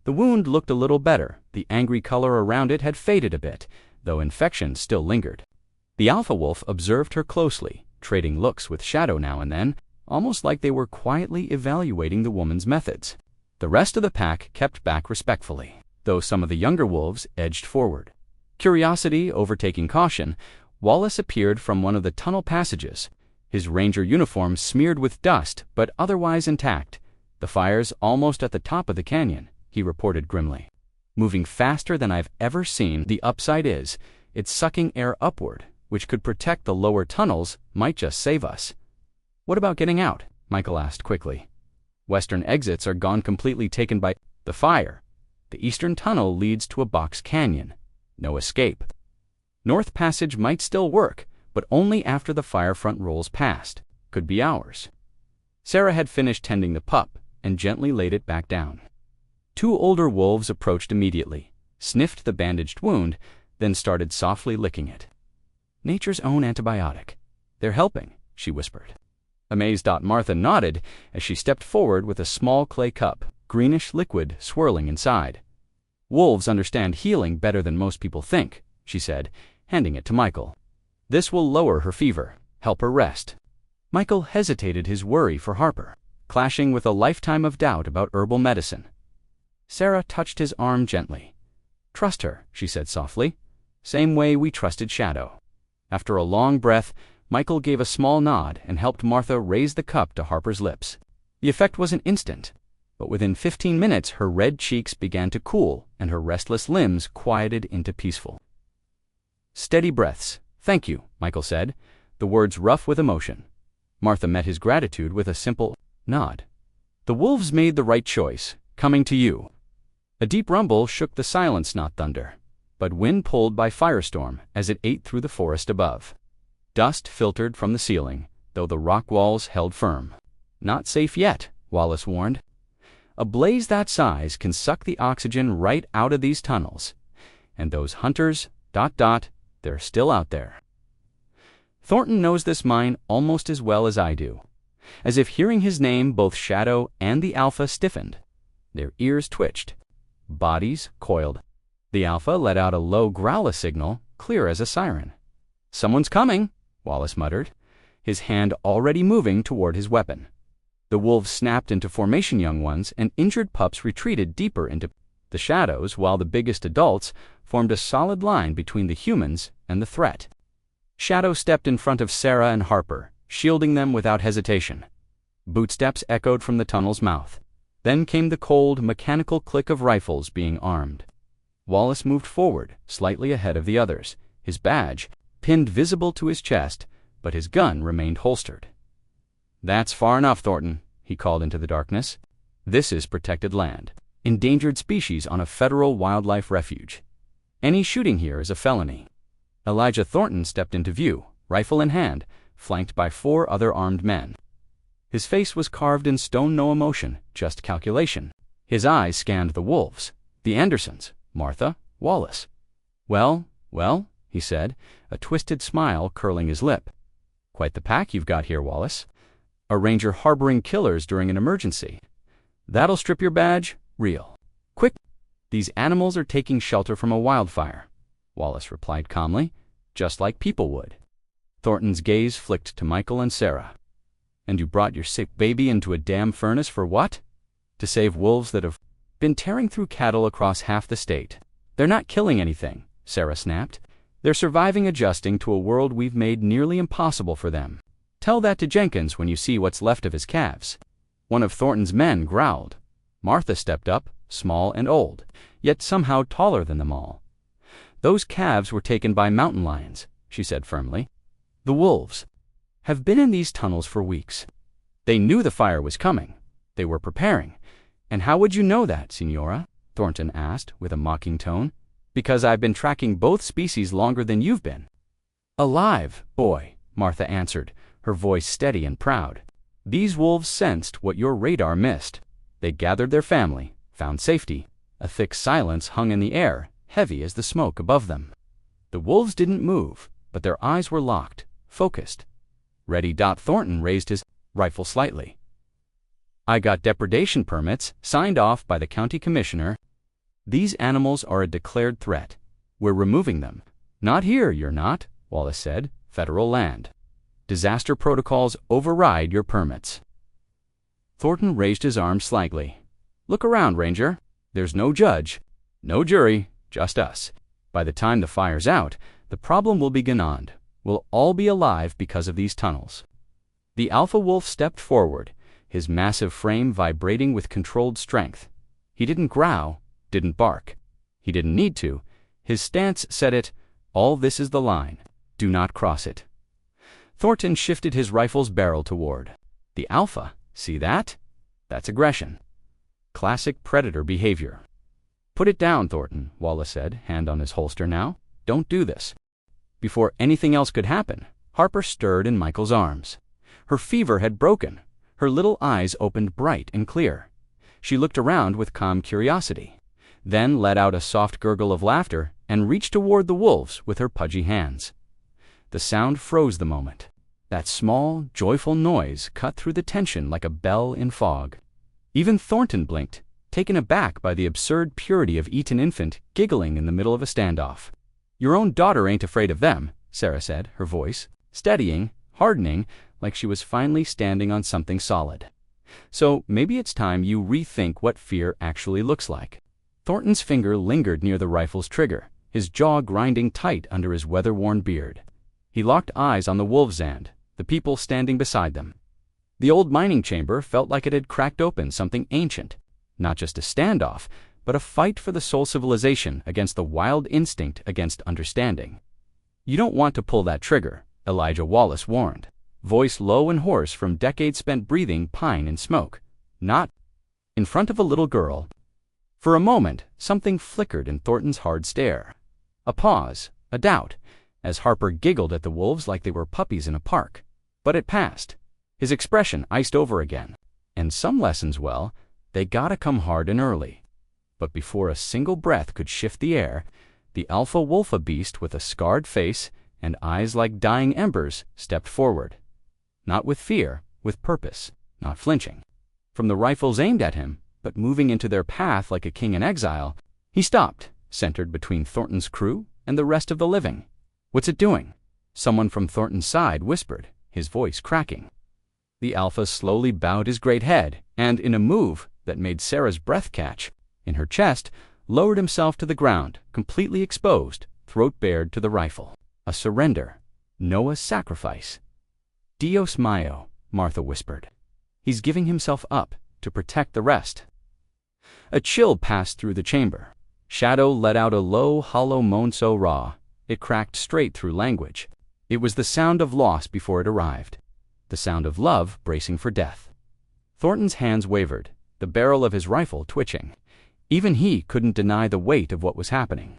S1: The wound looked a little better. The angry color around it had faded a bit, though infection still lingered. The alpha wolf observed her closely, trading looks with Shadow now and then, almost like they were quietly evaluating the woman's methods. The rest of the pack kept back respectfully, though some of the younger wolves edged forward. Curiosity overtaking caution, Wallace appeared from one of the tunnel passages, his ranger uniform smeared with dust but otherwise intact. "The fire's almost at the top of the canyon," he reported grimly. "Moving faster than I've ever seen. The upside is, it's sucking air upward, which could protect the lower tunnels, might just save us." "What about getting out?" Michael asked quickly. "Western exits are gone, completely taken by the fire. The eastern tunnel leads to a box canyon. No escape. North Passage might still work, but only after the fire front rolls past. Could be hours." Sarah had finished tending the pup and gently laid it back down. Two older wolves approached immediately, sniffed the bandaged wound, then started softly licking it. "Nature's own antibiotic. They're helping," she whispered. Amazed, Martha nodded as she stepped forward with a small clay cup, greenish liquid swirling inside. "Wolves understand healing better than most people think," she said, handing it to Michael. "This will lower her fever, help her rest." Michael hesitated, his worry for Harper clashing with a lifetime of doubt about herbal medicine. Sarah touched his arm gently. "Trust her," she said softly, "same way we trusted Shadow." After a long breath, Michael gave a small nod and helped Martha raise the cup to Harper's lips. The effect wasn't instant, but within 15 minutes her red cheeks began to cool and her restless limbs quieted into peaceful. "Steady breaths. Thank you," Michael said, the words rough with emotion. Martha met his gratitude with a simple nod. "The wolves made the right choice, coming to you." A deep rumble shook the silence, not thunder, but wind pulled by firestorm as it ate through the forest above. Dust filtered from the ceiling, though the rock walls held firm. "Not safe yet," Wallace warned. "A blaze that size can suck the oxygen right out of these tunnels. And those hunters, they're still out there." Thornton knows this mine almost as well as I do. As if hearing his name, both Shadow and the Alpha stiffened. Their ears twitched. Bodies coiled. The Alpha let out a low growl signal, clear as a siren. "Someone's coming," Wallace muttered, his hand already moving toward his weapon. The wolves snapped into formation, young ones, and injured pups retreated deeper into the shadows, while the biggest adults formed a solid line between the humans and the threat. Shadow stepped in front of Sarah and Harper, shielding them without hesitation. Bootsteps echoed from the tunnel's mouth. Then came the cold, mechanical click of rifles being armed. Wallace moved forward, slightly ahead of the others, his badge pinned visible to his chest, but his gun remained holstered. "That's far enough, Thornton," he called into the darkness. "This is protected land. Endangered species on a federal wildlife refuge. Any shooting here is a felony." Elijah Thornton stepped into view, rifle in hand, flanked by 4 other armed men. His face was carved in stone, no emotion, just calculation. His eyes scanned the wolves, the Andersons, Martha, Wallace. Well, he said, a twisted smile curling his lip. "Quite the pack you've got here, Wallace. A ranger harboring killers during an emergency. That'll strip your badge? Real. Quick! These animals are taking shelter from a wildfire, Wallace replied calmly, just like people would. Thornton's gaze flicked to Michael and Sarah. And you brought your sick baby into a damn furnace for what? To save wolves that have been tearing through cattle across half the state. They're not killing anything, Sarah snapped. They're surviving, adjusting to a world we've made nearly impossible for them. Tell that to Jenkins when you see what's left of his calves. One of Thornton's men growled. Martha stepped up, small and old, yet somehow taller than them all. Those calves were taken by mountain lions, she said firmly. The wolves have been in these tunnels for weeks. They knew the fire was coming. They were preparing. And how would you know that, Signora? Thornton asked with a mocking tone. Because I've been tracking both species longer than you've been. Alive, boy, Martha answered, her voice steady and proud. These wolves sensed what your radar missed. They gathered their family, found safety. A thick silence hung in the air, heavy as the smoke above them. The wolves didn't move, but their eyes were locked, focused. Ready. Thornton raised his rifle slightly. I got depredation permits, signed off by the county commissioner. These animals are a declared threat. We're removing them. Not here, you're not, Wallace said. Federal land. Disaster protocols override your permits. Thornton raised his arm slightly. Look around, Ranger. There's no judge, no jury, just us. By the time the fire's out, the problem will be gone. We'll all be alive because of these tunnels. The alpha wolf stepped forward, his massive frame vibrating with controlled strength. He didn't growl, didn't bark. He didn't need to. His stance said it. All this is the line. Do not cross it. Thornton shifted his rifle's barrel toward the alpha. See that? That's aggression. Classic predator behavior. Put it down, Thornton, Wallace said, hand on his holster now. Don't do this. Before anything else could happen, Harper stirred in Michael's arms. Her fever had broken. Her little eyes opened bright and clear. She looked around with calm curiosity, then let out a soft gurgle of laughter and reached toward the wolves with her pudgy hands. The sound froze the moment. That small, joyful noise cut through the tension like a bell in fog. Even Thornton blinked, taken aback by the absurd purity of eaten infant giggling in the middle of a standoff. Your own daughter ain't afraid of them, Sarah said, her voice steadying, hardening, like she was finally standing on something solid. So maybe it's time you rethink what fear actually looks like. Thornton's finger lingered near the rifle's trigger, his jaw grinding tight under his weather-worn beard. He locked eyes on the wolves and the people standing beside them. The old mining chamber felt like it had cracked open something ancient, not just a standoff, but a fight for the soul civilization against the wild instinct against understanding. You don't want to pull that trigger, Elijah Wallace warned, voice low and hoarse from decades spent breathing pine and smoke. Not in front of a little girl. For a moment, something flickered in Thornton's hard stare. A pause, a doubt, as Harper giggled at the wolves like they were puppies in a park. But it passed. His expression iced over again. And some lessons, well, they gotta come hard and early. But before a single breath could shift the air, the alpha wolfa beast with a scarred face and eyes like dying embers stepped forward. Not with fear, with purpose, not flinching. From the rifles aimed at him, but moving into their path like a king in exile, he stopped, centered between Thornton's crew and the rest of the living. What's it doing? Someone from Thornton's side whispered, his voice cracking. The alpha slowly bowed his great head, and in a move that made Sarah's breath catch, in her chest, lowered himself to the ground, completely exposed, throat bared to the rifle. A surrender. Noah's sacrifice. Dios mío, Martha whispered. He's giving himself up to protect the rest. A chill passed through the chamber. Shadow let out a low, hollow moan so raw, it cracked straight through language. It was the sound of loss before it arrived. The sound of love bracing for death. Thornton's hands wavered, the barrel of his rifle twitching. Even he couldn't deny the weight of what was happening.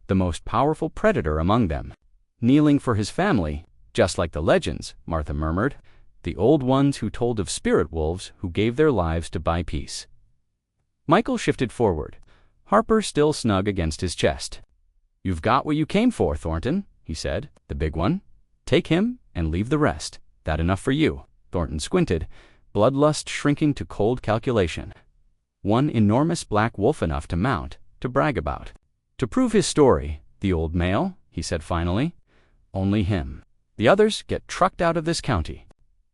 S1: The most powerful predator among them. Kneeling for his family, just like the legends, Martha murmured, the old ones who told of spirit wolves who gave their lives to buy peace. Michael shifted forward, Harper still snug against his chest. You've got what you came for, Thornton, he said, the big one. Take him and leave the rest. That enough for you? Thornton squinted, bloodlust shrinking to cold calculation. one enormous black wolf enough to mount, to brag about. To prove his story, the old male, he said finally. Only him. The others get trucked out of this county.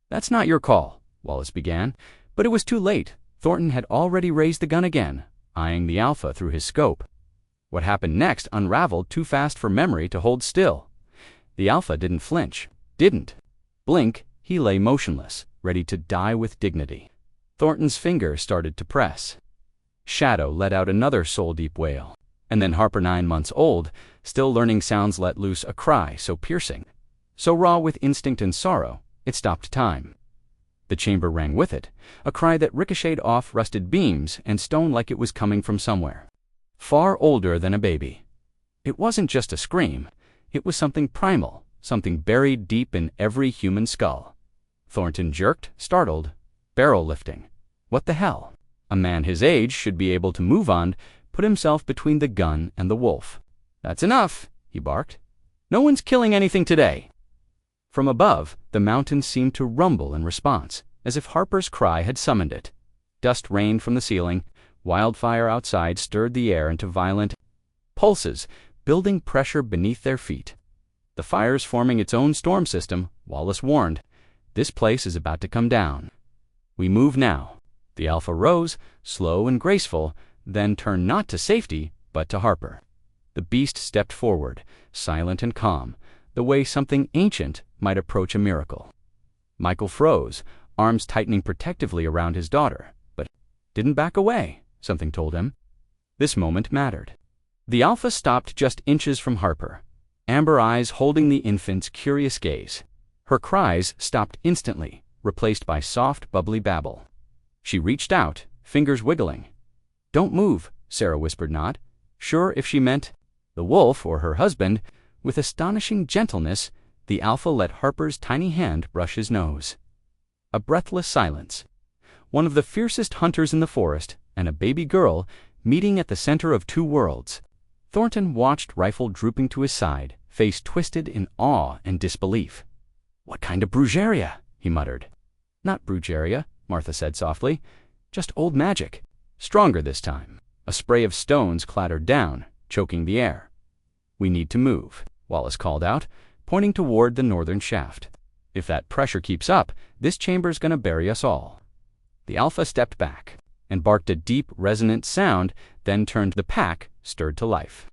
S1: That's not your call, Wallace began, but it was too late. Thornton had already raised the gun again, eyeing the Alpha through his scope. What happened next unraveled too fast for memory to hold still. The Alpha didn't flinch. Didn't. Blink, he lay motionless, ready to die with dignity. Thornton's finger started to press. Shadow let out another soul-deep wail, and then Harper, 9 months old, still learning sounds, let loose a cry so piercing, so raw with instinct and sorrow, it stopped time. The chamber rang with it, a cry that ricocheted off rusted beams and stone like it was coming from somewhere far older than a baby. It wasn't just a scream. It was something primal, something buried deep in every human skull. Thornton jerked, startled, barrel lifting. What the hell? A man his age should be able to move on, put himself between the gun and the wolf. That's enough, he barked. No one's killing anything today. From above, the mountains seemed to rumble in response, as if Harper's cry had summoned it. Dust rained from the ceiling. Wildfire outside stirred the air into violent pulses, building pressure beneath their feet. The fire's forming its own storm system, Wallace warned. This place is about to come down. We move now. The Alpha rose, slow and graceful, then turned not to safety, but to Harper. The beast stepped forward, silent and calm, the way something ancient might approach a miracle. Michael froze, arms tightening protectively around his daughter, but didn't back away, something told him. This moment mattered. The Alpha stopped just inches from Harper, amber eyes holding the infant's curious gaze. Her cries stopped instantly, replaced by soft, bubbly babble. She reached out, fingers wiggling. "Don't move," Sarah whispered, not sure if she meant the wolf or her husband. With astonishing gentleness, the Alpha let Harper's tiny hand brush his nose. A breathless silence. One of the fiercest hunters in the forest and a baby girl meeting at the center of two worlds. Thornton watched, rifle drooping to his side, face twisted in awe and disbelief. "What kind of brujeria?" he muttered. "Not brujeria," Martha said softly. "Just old magic. Stronger this time." A spray of stones clattered down, choking the air. "We need to move," Wallace called out, pointing toward the northern shaft. "If that pressure keeps up, this chamber's gonna bury us all." The Alpha stepped back and barked a deep, resonant sound, then turned. The pack stirred to life.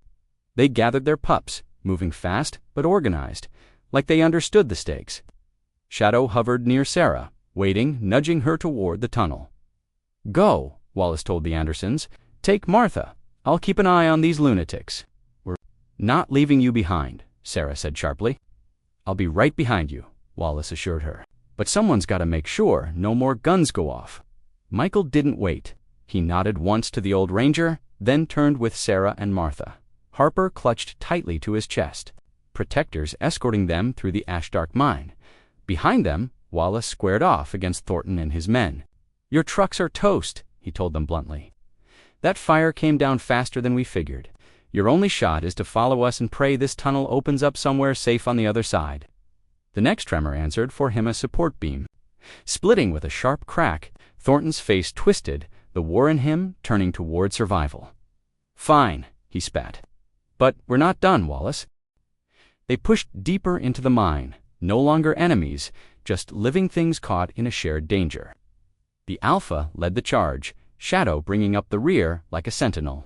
S1: They gathered their pups, moving fast but organized, like they understood the stakes. Shadow hovered near Sarah, waiting, nudging her toward the tunnel. "Go," Wallace told the Andersons. "Take Martha. I'll keep an eye on these lunatics." "We're not leaving you behind," Sarah said sharply. "I'll be right behind you," Wallace assured her. "But someone's got to make sure no more guns go off." Michael didn't wait. He nodded once to the old ranger, then turned with Sarah and Martha. Harper clutched tightly to his chest, protectors escorting them through the ash-dark mine. Behind them, Wallace squared off against Thornton and his men. "Your trucks are toast," he told them bluntly. "That fire came down faster than we figured. Your only shot is to follow us and pray this tunnel opens up somewhere safe on the other side." The next tremor answered for him a support beam. Splitting with a sharp crack, Thornton's face twisted, the war in him turning toward survival. "Fine," he spat. "But we're not done, Wallace." They pushed deeper into the mine, no longer enemies, just living things caught in a shared danger. The Alpha led the charge, Shadow bringing up the rear like a sentinel.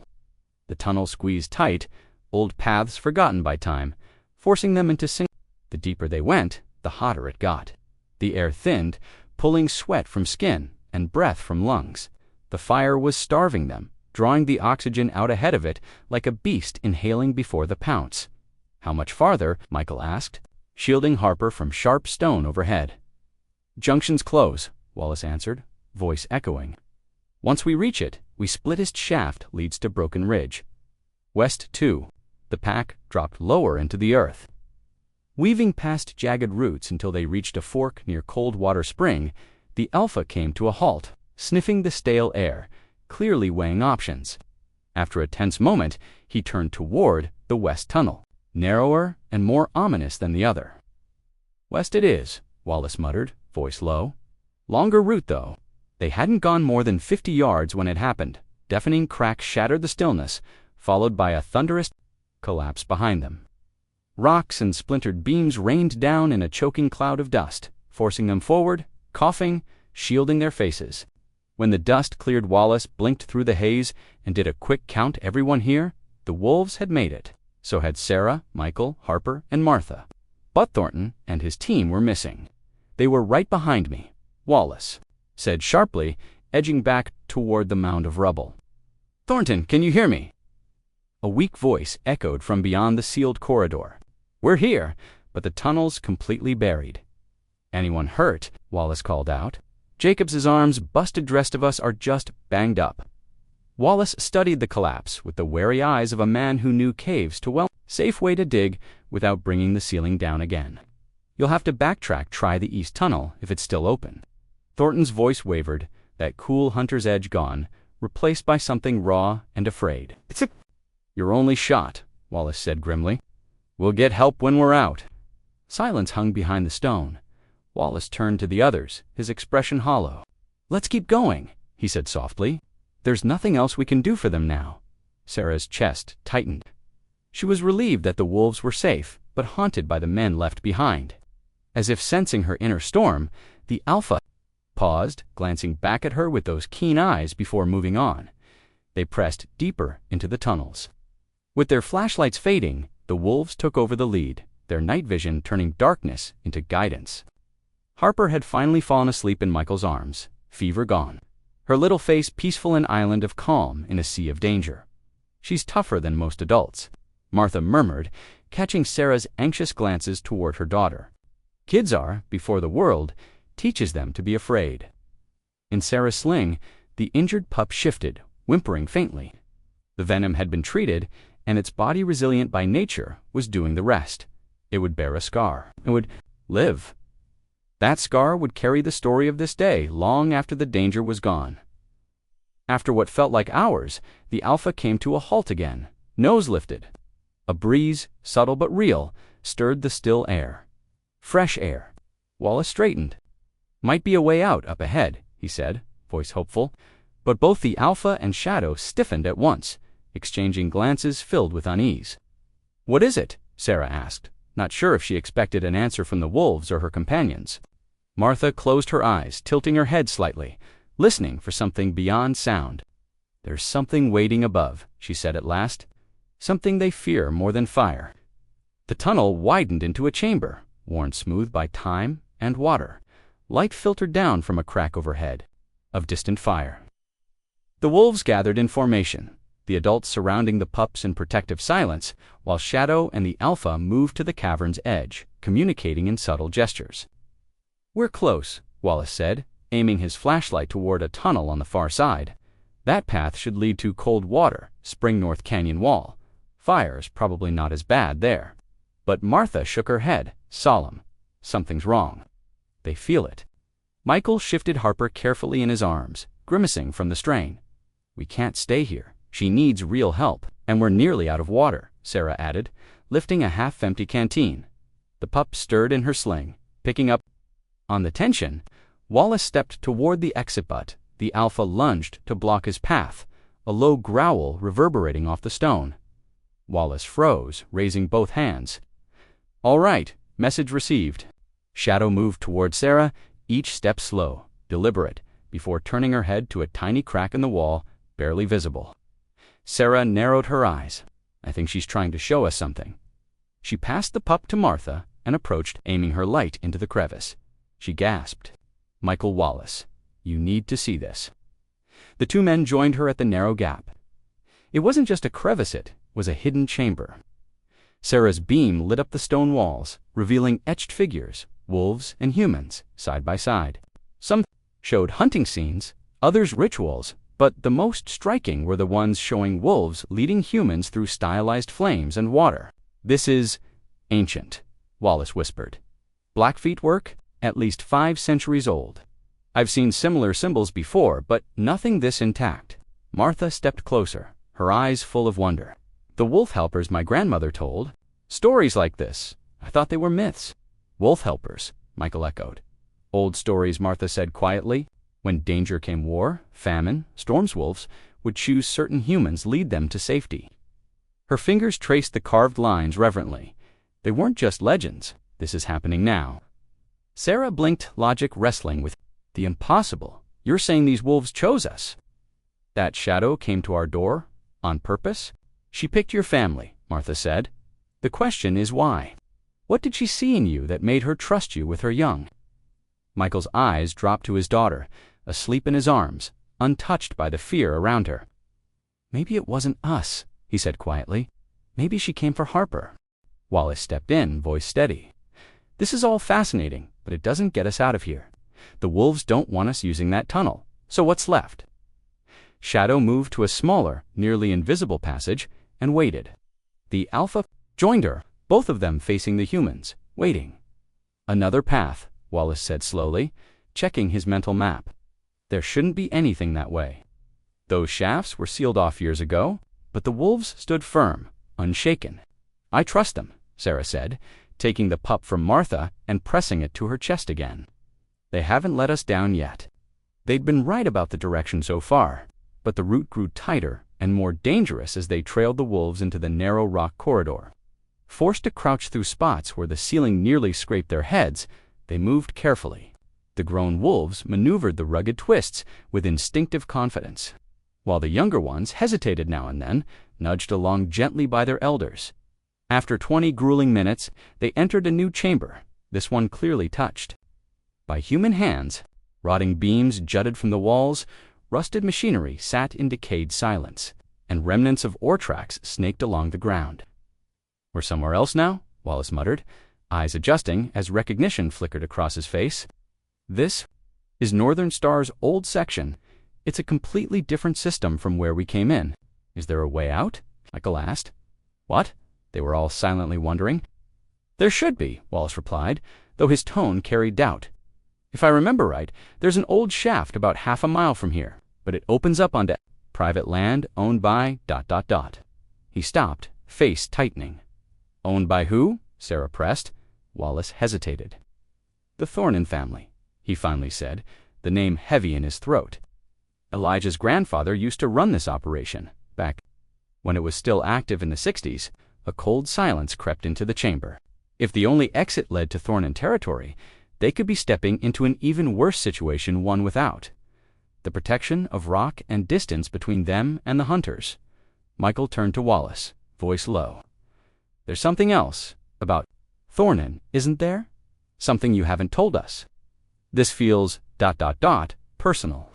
S1: The tunnel squeezed tight, old paths forgotten by time, forcing them into sync. The deeper they went, the hotter it got. The air thinned, pulling sweat from skin and breath from lungs. The fire was starving them, drawing the oxygen out ahead of it like a beast inhaling before the pounce. "How much farther?" Michael asked, shielding Harper from sharp stone overhead. "Junction's close," Wallace answered, voice echoing. "Once we reach it, we splittest shaft leads to Broken Ridge. West 2. The pack dropped lower into the earth. Weaving past jagged roots until they reached a fork near Cold Water Spring, the Alpha came to a halt, sniffing the stale air, clearly weighing options. After a tense moment, he turned toward the west tunnel, narrower and more ominous than the other. "West it is," Wallace muttered, voice low. "Longer route, though." They hadn't gone more than 50 yards when it happened. Deafening cracks shattered the stillness, followed by a thunderous collapse behind them. Rocks and splintered beams rained down in a choking cloud of dust, forcing them forward, coughing, shielding their faces. When the dust cleared, Wallace blinked through the haze and did a quick count. Everyone here? The wolves had made it. So had Sarah, Michael, Harper, and Martha. But Thornton and his team were missing. They were right behind me, Wallace said sharply, edging back toward the mound of rubble. "Thornton, can you hear me?" A weak voice echoed from beyond the sealed corridor. "We're here, but the tunnel's completely buried." "Anyone hurt?" Wallace called out. "Jacobs's arms busted. Rest of us are just banged up." Wallace studied the collapse with the wary eyes of a man who knew caves too well. Safe way to dig without bringing the ceiling down again. "You'll have to backtrack. Try the east tunnel if it's still open." Thornton's voice wavered, that cool hunter's edge gone, replaced by something raw and afraid. "It's a Your only shot," Wallace said grimly. "We'll get help when we're out." Silence hung behind the stone. Wallace turned to the others, his expression hollow. "Let's keep going," he said softly. "There's nothing else we can do for them now." Sarah's chest tightened. She was relieved that the wolves were safe, but haunted by the men left behind. As if sensing her inner storm, the Alpha paused, glancing back at her with those keen eyes before moving on. They pressed deeper into the tunnels. With their flashlights fading, the wolves took over the lead, their night vision turning darkness into guidance. Harper had finally fallen asleep in Michael's arms, fever gone. Her little face peaceful, an island of calm in a sea of danger. "She's tougher than most adults," Martha murmured, catching Sarah's anxious glances toward her daughter. "Kids are, before the world teaches them to be afraid." In Sarah's sling, the injured pup shifted, whimpering faintly. The venom had been treated, and its body, resilient by nature, was doing the rest. It would bear a scar. It would live. That scar would carry the story of this day long after the danger was gone. After what felt like hours, the Alpha came to a halt again, nose lifted. A breeze, subtle but real, stirred the still air. Fresh air. Wallace straightened. "Might be a way out up ahead," he said, voice hopeful. But both the Alpha and Shadow stiffened at once, exchanging glances filled with unease. "What is it?" Sarah asked, not sure if she expected an answer from the wolves or her companions. Martha closed her eyes, tilting her head slightly, listening for something beyond sound. "There's something waiting above," she said at last. "Something they fear more than fire." The tunnel widened into a chamber, worn smooth by time and water. Light filtered down from a crack overhead, of distant fire. The wolves gathered in formation, the adults surrounding the pups in protective silence, while Shadow and the Alpha moved to the cavern's edge, communicating in subtle gestures. "We're close," Wallace said, aiming his flashlight toward a tunnel on the far side. "That path should lead to cold water, Spring North Canyon wall. Fire's probably not as bad there." But Martha shook her head, solemn. "Something's wrong. They feel it." Michael shifted Harper carefully in his arms, grimacing from the strain. "We can't stay here. She needs real help, and we're nearly out of water," Sarah added, lifting a half-empty canteen. The pup stirred in her sling, picking up on the tension. Wallace stepped toward the exit butt. The Alpha lunged to block his path, a low growl reverberating off the stone. Wallace froze, raising both hands. "All right, message received." Shadow moved toward Sarah, each step slow, deliberate, before turning her head to a tiny crack in the wall, barely visible. Sarah narrowed her eyes. "I think she's trying to show us something." She passed the pup to Martha and approached, aiming her light into the crevice. She gasped. "Michael Wallace, you need to see this." The two men joined her at the narrow gap. It wasn't just a crevice, it was a hidden chamber. Sarah's beam lit up the stone walls, revealing etched figures, wolves and humans, side by side. Some showed hunting scenes, others rituals, but the most striking were the ones showing wolves leading humans through stylized flames and water. "This is ancient," Wallace whispered. "Blackfeet work, at least 5 centuries old. I've seen similar symbols before, but nothing this intact." Martha stepped closer, her eyes full of wonder. "The wolf helpers my grandmother told. Stories like this. I thought they were myths." "Wolf helpers," Michael echoed. "Old stories," Martha said quietly. When danger came, war, famine, storms, wolves would choose certain humans, lead them to safety. Her fingers traced the carved lines reverently. They weren't just legends. This is happening now. Sarah blinked, logic wrestling with the impossible. You're saying these wolves chose us? That shadow came to our door on purpose? She picked your family, Martha said. The question is why? What did she see in you that made her trust you with her young? Michael's eyes dropped to his daughter, asleep in his arms, untouched by the fear around her. Maybe it wasn't us, he said quietly. Maybe she came for Harper. Wallace stepped in, voice steady. This is all fascinating, but it doesn't get us out of here. The wolves don't want us using that tunnel, so what's left? Shadow moved to a smaller, nearly invisible passage and waited. The Alpha joined her, both of them facing the humans, waiting. Another path, Wallace said slowly, checking his mental map. There shouldn't be anything that way. Those shafts were sealed off years ago, but the wolves stood firm, unshaken. I trust them, Sarah said, taking the pup from Martha and pressing it to her chest again. They haven't let us down yet. They'd been right about the direction so far, but the route grew tighter and more dangerous as they trailed the wolves into the narrow rock corridor. Forced to crouch through spots where the ceiling nearly scraped their heads, they moved carefully. The grown wolves maneuvered the rugged twists with instinctive confidence, while the younger ones hesitated now and then, nudged along gently by their elders. After 20 grueling minutes, they entered a new chamber, this one clearly touched by human hands. Rotting beams jutted from the walls, rusted machinery sat in decayed silence, and remnants of ore tracks snaked along the ground. We're somewhere else now, Wallace muttered, eyes adjusting as recognition flickered across his face. This is Northern Star's old section. It's a completely different system from where we came in. Is there a way out? Michael asked. What? They were all silently wondering. There should be, Wallace replied, though his tone carried doubt. If I remember right, there's an old shaft about half a mile from here, but it opens up onto private land owned by ... He stopped, face tightening. Owned by who? Sarah pressed. Wallace hesitated. The Thornton family, he finally said, the name heavy in his throat. Elijah's grandfather used to run this operation. Back when it was still active in the 60s, a cold silence crept into the chamber. If the only exit led to Thornton territory, they could be stepping into an even worse situation one without. The protection of rock and distance between them and the hunters. Michael turned to Wallace, voice low. There's something else about Thornton, isn't there? Something you haven't told us. This feels ... personal.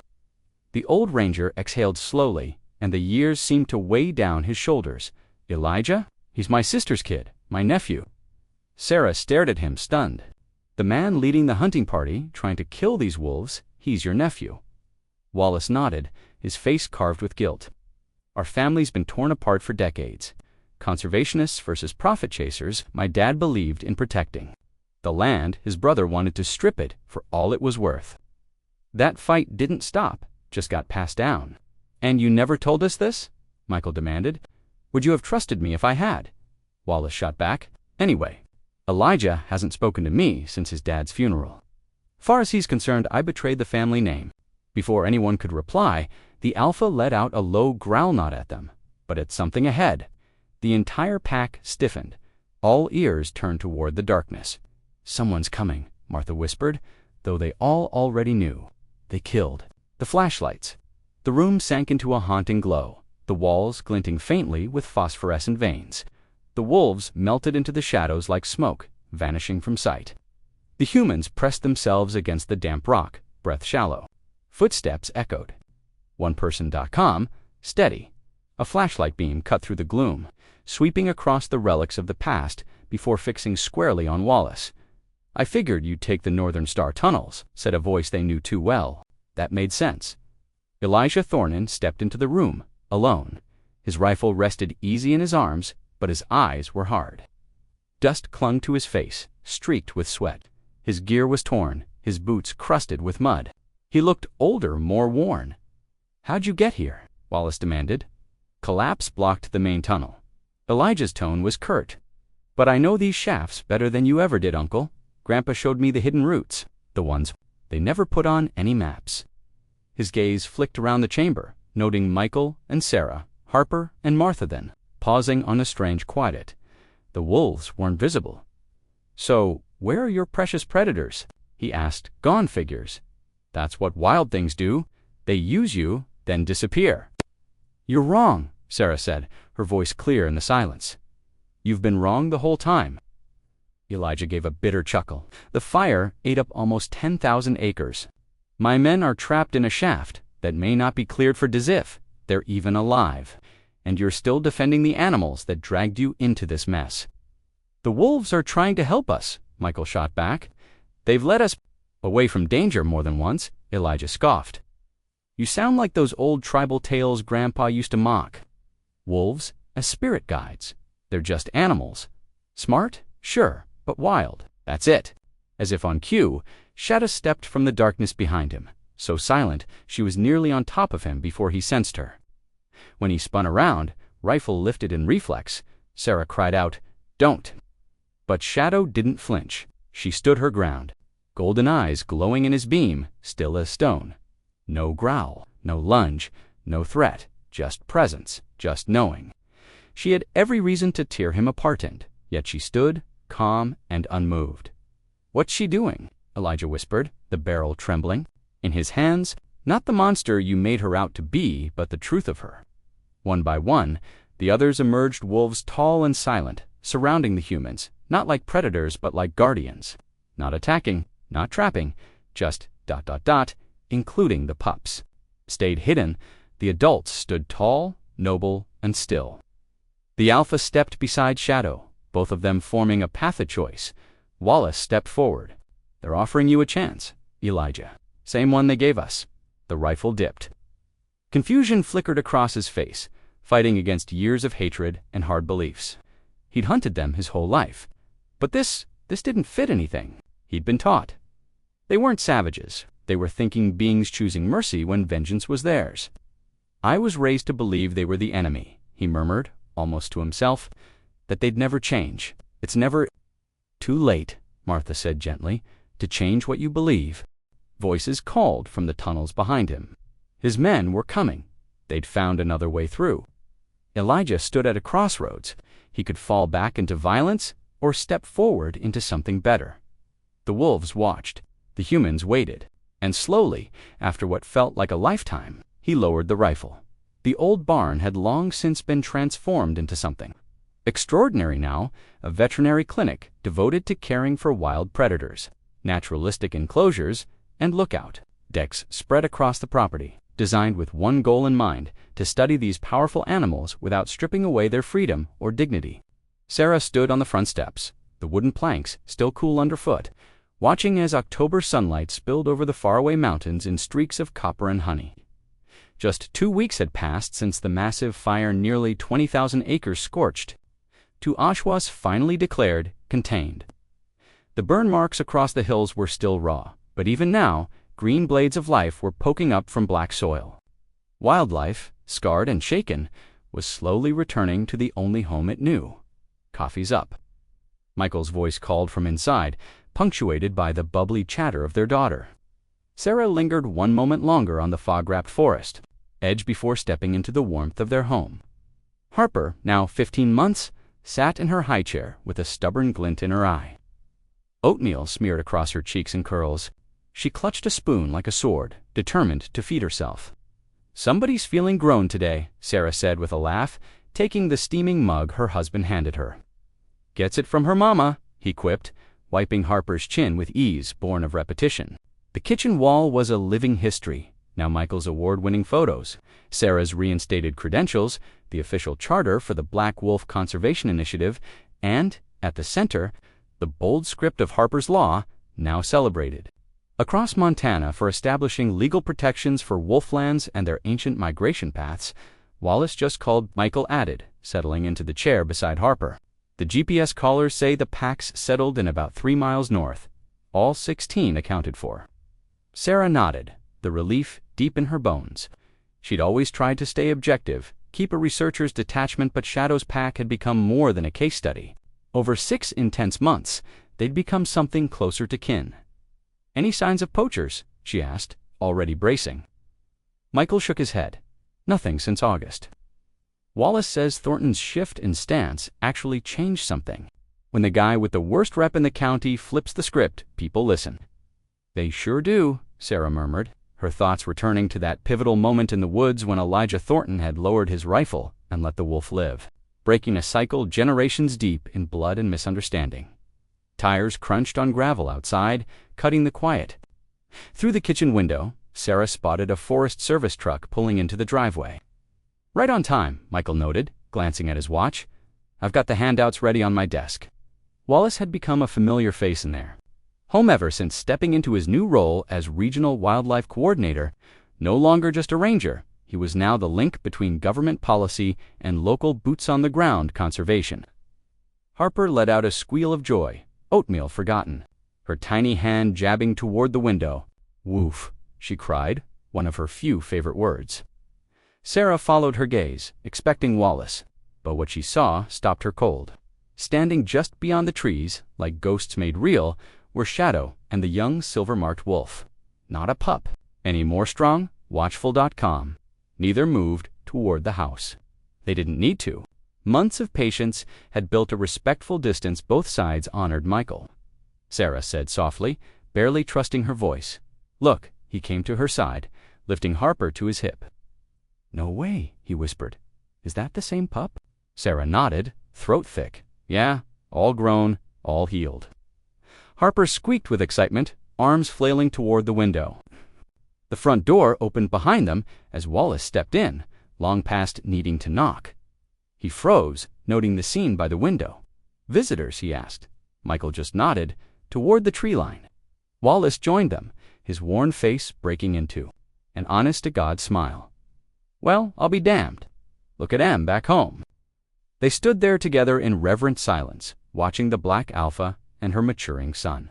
S1: The old ranger exhaled slowly, and the years seemed to weigh down his shoulders. Elijah? He's my sister's kid, my nephew. Sarah stared at him, stunned. The man leading the hunting party, trying to kill these wolves, he's your nephew. Wallace nodded, his face carved with guilt. Our family's been torn apart for decades. Conservationists versus profit chasers, my dad believed in protecting. The land, his brother wanted to strip it for all it was worth. That fight didn't stop, just got passed down. And you never told us this? Michael demanded. Would you have trusted me if I had? Wallace shot back. Anyway, Elijah hasn't spoken to me since his dad's funeral. Far as he's concerned, I betrayed the family name. Before anyone could reply, the Alpha let out a low growl nod at them, but at something ahead. The entire pack stiffened. All ears turned toward the darkness. Someone's coming, Martha whispered, though they all already knew. They killed. The flashlights. The room sank into a haunting glow, the walls glinting faintly with phosphorescent veins. The wolves melted into the shadows like smoke, vanishing from sight. The humans pressed themselves against the damp rock, breath shallow. Footsteps echoed. OnePerson.com, steady. A flashlight beam cut through the gloom, sweeping across the relics of the past before fixing squarely on Wallace. I figured you'd take the Northern Star tunnels, said a voice they knew too well. That made sense. Elijah Thornton stepped into the room, alone. His rifle rested easy in his arms, but his eyes were hard. Dust clung to his face, streaked with sweat. His gear was torn, his boots crusted with mud. He looked older, more worn. How'd you get here? Wallace demanded. Collapse blocked the main tunnel. Elijah's tone was curt. But I know these shafts better than you ever did, Uncle. Grandpa showed me the hidden routes, the ones they never put on any maps. His gaze flicked around the chamber, noting Michael and Sarah, Harper and Martha then, pausing on a strange quiet. The wolves weren't visible. "So, where are your precious predators?" he asked. "Gone, figures. That's what wild things do. They use you, then disappear." "You're wrong," Sarah said, her voice clear in the silence. "You've been wrong the whole time." Elijah gave a bitter chuckle. "The fire ate up almost 10,000 acres. My men are trapped in a shaft that may not be cleared for Dizif. They're even alive. And you're still defending the animals that dragged you into this mess." "The wolves are trying to help us," Michael shot back. "They've led us away from danger more than once," Elijah scoffed. "You sound like those old tribal tales Grandpa used to mock. Wolves as spirit guides. They're just animals. Smart? Sure, but wild. That's it." As if on cue, Shadow stepped from the darkness behind him, so silent she was nearly on top of him before he sensed her. When he spun around, rifle lifted in reflex, Sarah cried out, "Don't!" But Shadow didn't flinch. She stood her ground, golden eyes glowing in his beam, still as stone. No growl, no lunge, no threat, just presence, just knowing. She had every reason to tear him apart, and yet she stood, calm and unmoved. "What's she doing?" Elijah whispered, the barrel trembling. In his hands, not the monster you made her out to be, but the truth of her. One by one, the others emerged, wolves tall and silent, surrounding the humans, not like predators but like guardians. Not attacking, not trapping, just ... including the pups. Stayed hidden, the adults stood tall, noble, and still. The alpha stepped beside Shadow, both of them forming a path of choice. Wallace stepped forward. "They're offering you a chance, Elijah. Same one they gave us." The rifle dipped. Confusion flickered across his face, fighting against years of hatred and hard beliefs. He'd hunted them his whole life. But this didn't fit anything he'd been taught. They weren't savages. They were thinking beings choosing mercy when vengeance was theirs. "I was raised to believe they were the enemy," he murmured, almost to himself, "that they'd never change. It's never too late," Martha said gently, "to change what you believe." Voices called from the tunnels behind him. His men were coming. They'd found another way through. Elijah stood at a crossroads. He could fall back into violence or step forward into something better. The wolves watched. The humans waited. And slowly, after what felt like a lifetime, he lowered the rifle. The old barn had long since been transformed into something extraordinary now, a veterinary clinic devoted to caring for wild predators, naturalistic enclosures, and lookout decks spread across the property, designed with one goal in mind, to study these powerful animals without stripping away their freedom or dignity. Sarah stood on the front steps, the wooden planks still cool underfoot, watching as October sunlight spilled over the faraway mountains in streaks of copper and honey. Just 2 weeks had passed since the massive fire, nearly 20,000 acres scorched, to Oshawa's finally declared contained. The burn marks across the hills were still raw, but even now, green blades of life were poking up from black soil. Wildlife, scarred and shaken, was slowly returning to the only home it knew. "Coffee's up." Michael's voice called from inside, punctuated by the bubbly chatter of their daughter. Sarah lingered one moment longer on the fog-wrapped forest edge before stepping into the warmth of their home. Harper, now 15 months, sat in her high chair with a stubborn glint in her eye. Oatmeal smeared across her cheeks and curls. She clutched a spoon like a sword, determined to feed herself. "Somebody's feeling grown today," Sarah said with a laugh, taking the steaming mug her husband handed her. "Gets it from her mama," he quipped, wiping Harper's chin with ease born of repetition. The kitchen wall was a living history. Now Michael's award-winning photos, Sarah's reinstated credentials, the official charter for the Black Wolf Conservation Initiative, and, at the center, the bold script of Harper's Law, now celebrated. Across Montana for establishing legal protections for wolflands and their ancient migration paths, Wallace just called. Michael added, settling into the chair beside Harper. "The GPS callers say the packs settled in about 3 miles north. All 16 accounted for." Sarah nodded, the relief deep in her bones. She'd always tried to stay objective, keep a researcher's detachment, but Shadow's pack had become more than a case study. Over 6 intense months, they'd become something closer to kin. "Any signs of poachers?" she asked, already bracing. Michael shook his head. Nothing since August. Wallace says Thornton's shift in stance actually changed something. When the guy with the worst rep in the county flips the script, people listen. They sure do, Sarah murmured, her thoughts returning to that pivotal moment in the woods when Elijah Thornton had lowered his rifle and let the wolf live, breaking a cycle generations deep in blood and misunderstanding. Tires crunched on gravel outside, cutting the quiet. Through the kitchen window, Sarah spotted a Forest Service truck pulling into the driveway. Right on time, Michael noted, glancing at his watch. I've got the handouts ready on my desk. Wallace had become a familiar face in there. Home ever since stepping into his new role as Regional Wildlife Coordinator. No longer just a ranger, he was now the link between government policy and local boots-on-the-ground conservation. Harper let out a squeal of joy, oatmeal forgotten, her tiny hand jabbing toward the window. Woof, she cried, one of her few favorite words. Sarah followed her gaze, expecting Wallace, but what she saw stopped her cold. Standing just beyond the trees, like ghosts made real, were Shadow and the young silver-marked wolf. Not a pup. Any more strong? Watchful.com. Neither moved toward the house. They didn't need to. Months of patience had built a respectful distance both sides honored Michael. Sarah said softly, barely trusting her voice. Look, he came to her side, lifting Harper to his hip. No way, he whispered. Is that the same pup? Sarah nodded, throat thick. Yeah, all grown, all healed. Harper squeaked with excitement, arms flailing toward the window. The front door opened behind them as Wallace stepped in, long past needing to knock. He froze, noting the scene by the window. Visitors, he asked. Michael just nodded, toward the tree line. Wallace joined them, his worn face breaking into an honest-to-God smile. Well, I'll be damned. Look at Em back home. They stood there together in reverent silence, watching the black alpha and her maturing son.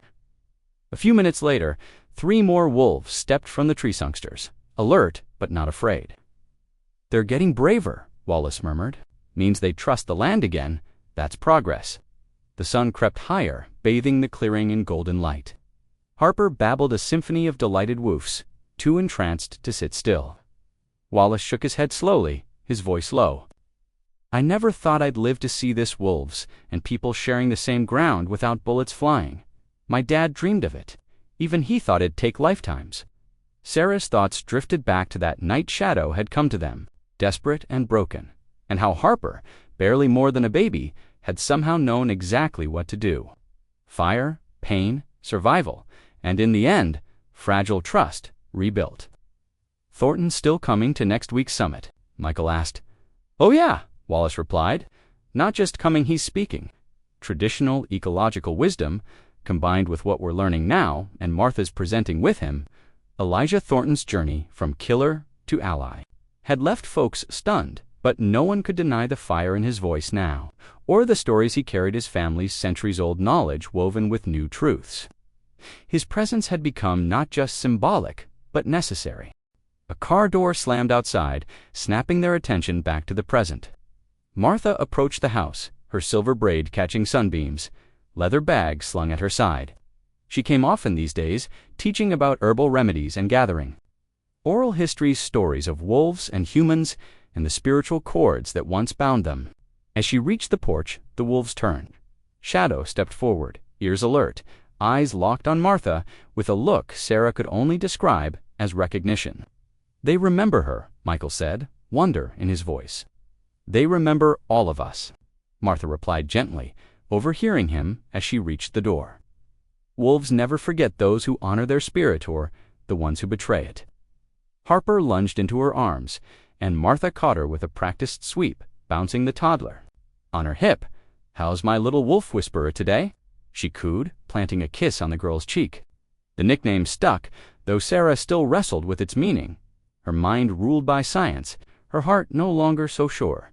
S1: A few minutes later, 3 more wolves stepped from the tree songsters, alert but not afraid. They're getting braver, Wallace murmured. Means they trust the land again. That's progress. The sun crept higher, bathing the clearing in golden light. Harper babbled a symphony of delighted woofs, too entranced to sit still. Wallace shook his head slowly, his voice low. I never thought I'd live to see this, wolves and people sharing the same ground without bullets flying. My dad dreamed of it. Even he thought it'd take lifetimes. Sarah's thoughts drifted back to that night Shadow had come to them, desperate and broken, and how Harper, barely more than a baby, had somehow known exactly what to do. Fire, pain, survival, and in the end, fragile trust rebuilt. Thornton still coming to next week's summit? Michael asked. Oh yeah, Wallace replied. Not just coming, he's speaking. Traditional ecological wisdom, combined with what we're learning now, and Martha's presenting with him, Elijah Thornton's journey from killer to ally had left folks stunned, but no one could deny the fire in his voice now, or the stories he carried, his family's centuries-old knowledge woven with new truths. His presence had become not just symbolic, but necessary. A car door slammed outside, snapping their attention back to the present. Martha approached the house, her silver braid catching sunbeams, leather bag slung at her side. She came often these days, teaching about herbal remedies and gathering. Oral history's stories of wolves and humans and the spiritual cords that once bound them. As she reached the porch, the wolves turned. Shadow stepped forward, ears alert, eyes locked on Martha, with a look Sarah could only describe as recognition. They remember her, Michael said, wonder in his voice. They remember all of us, Martha replied gently, overhearing him as she reached the door. Wolves never forget those who honor their spirit or the ones who betray it. Harper lunged into her arms, and Martha caught her with a practiced sweep, bouncing the toddler. On her hip, how's my little wolf whisperer today? She cooed, planting a kiss on the girl's cheek. The nickname stuck, though Sarah still wrestled with its meaning. Her mind ruled by science, her heart no longer so sure.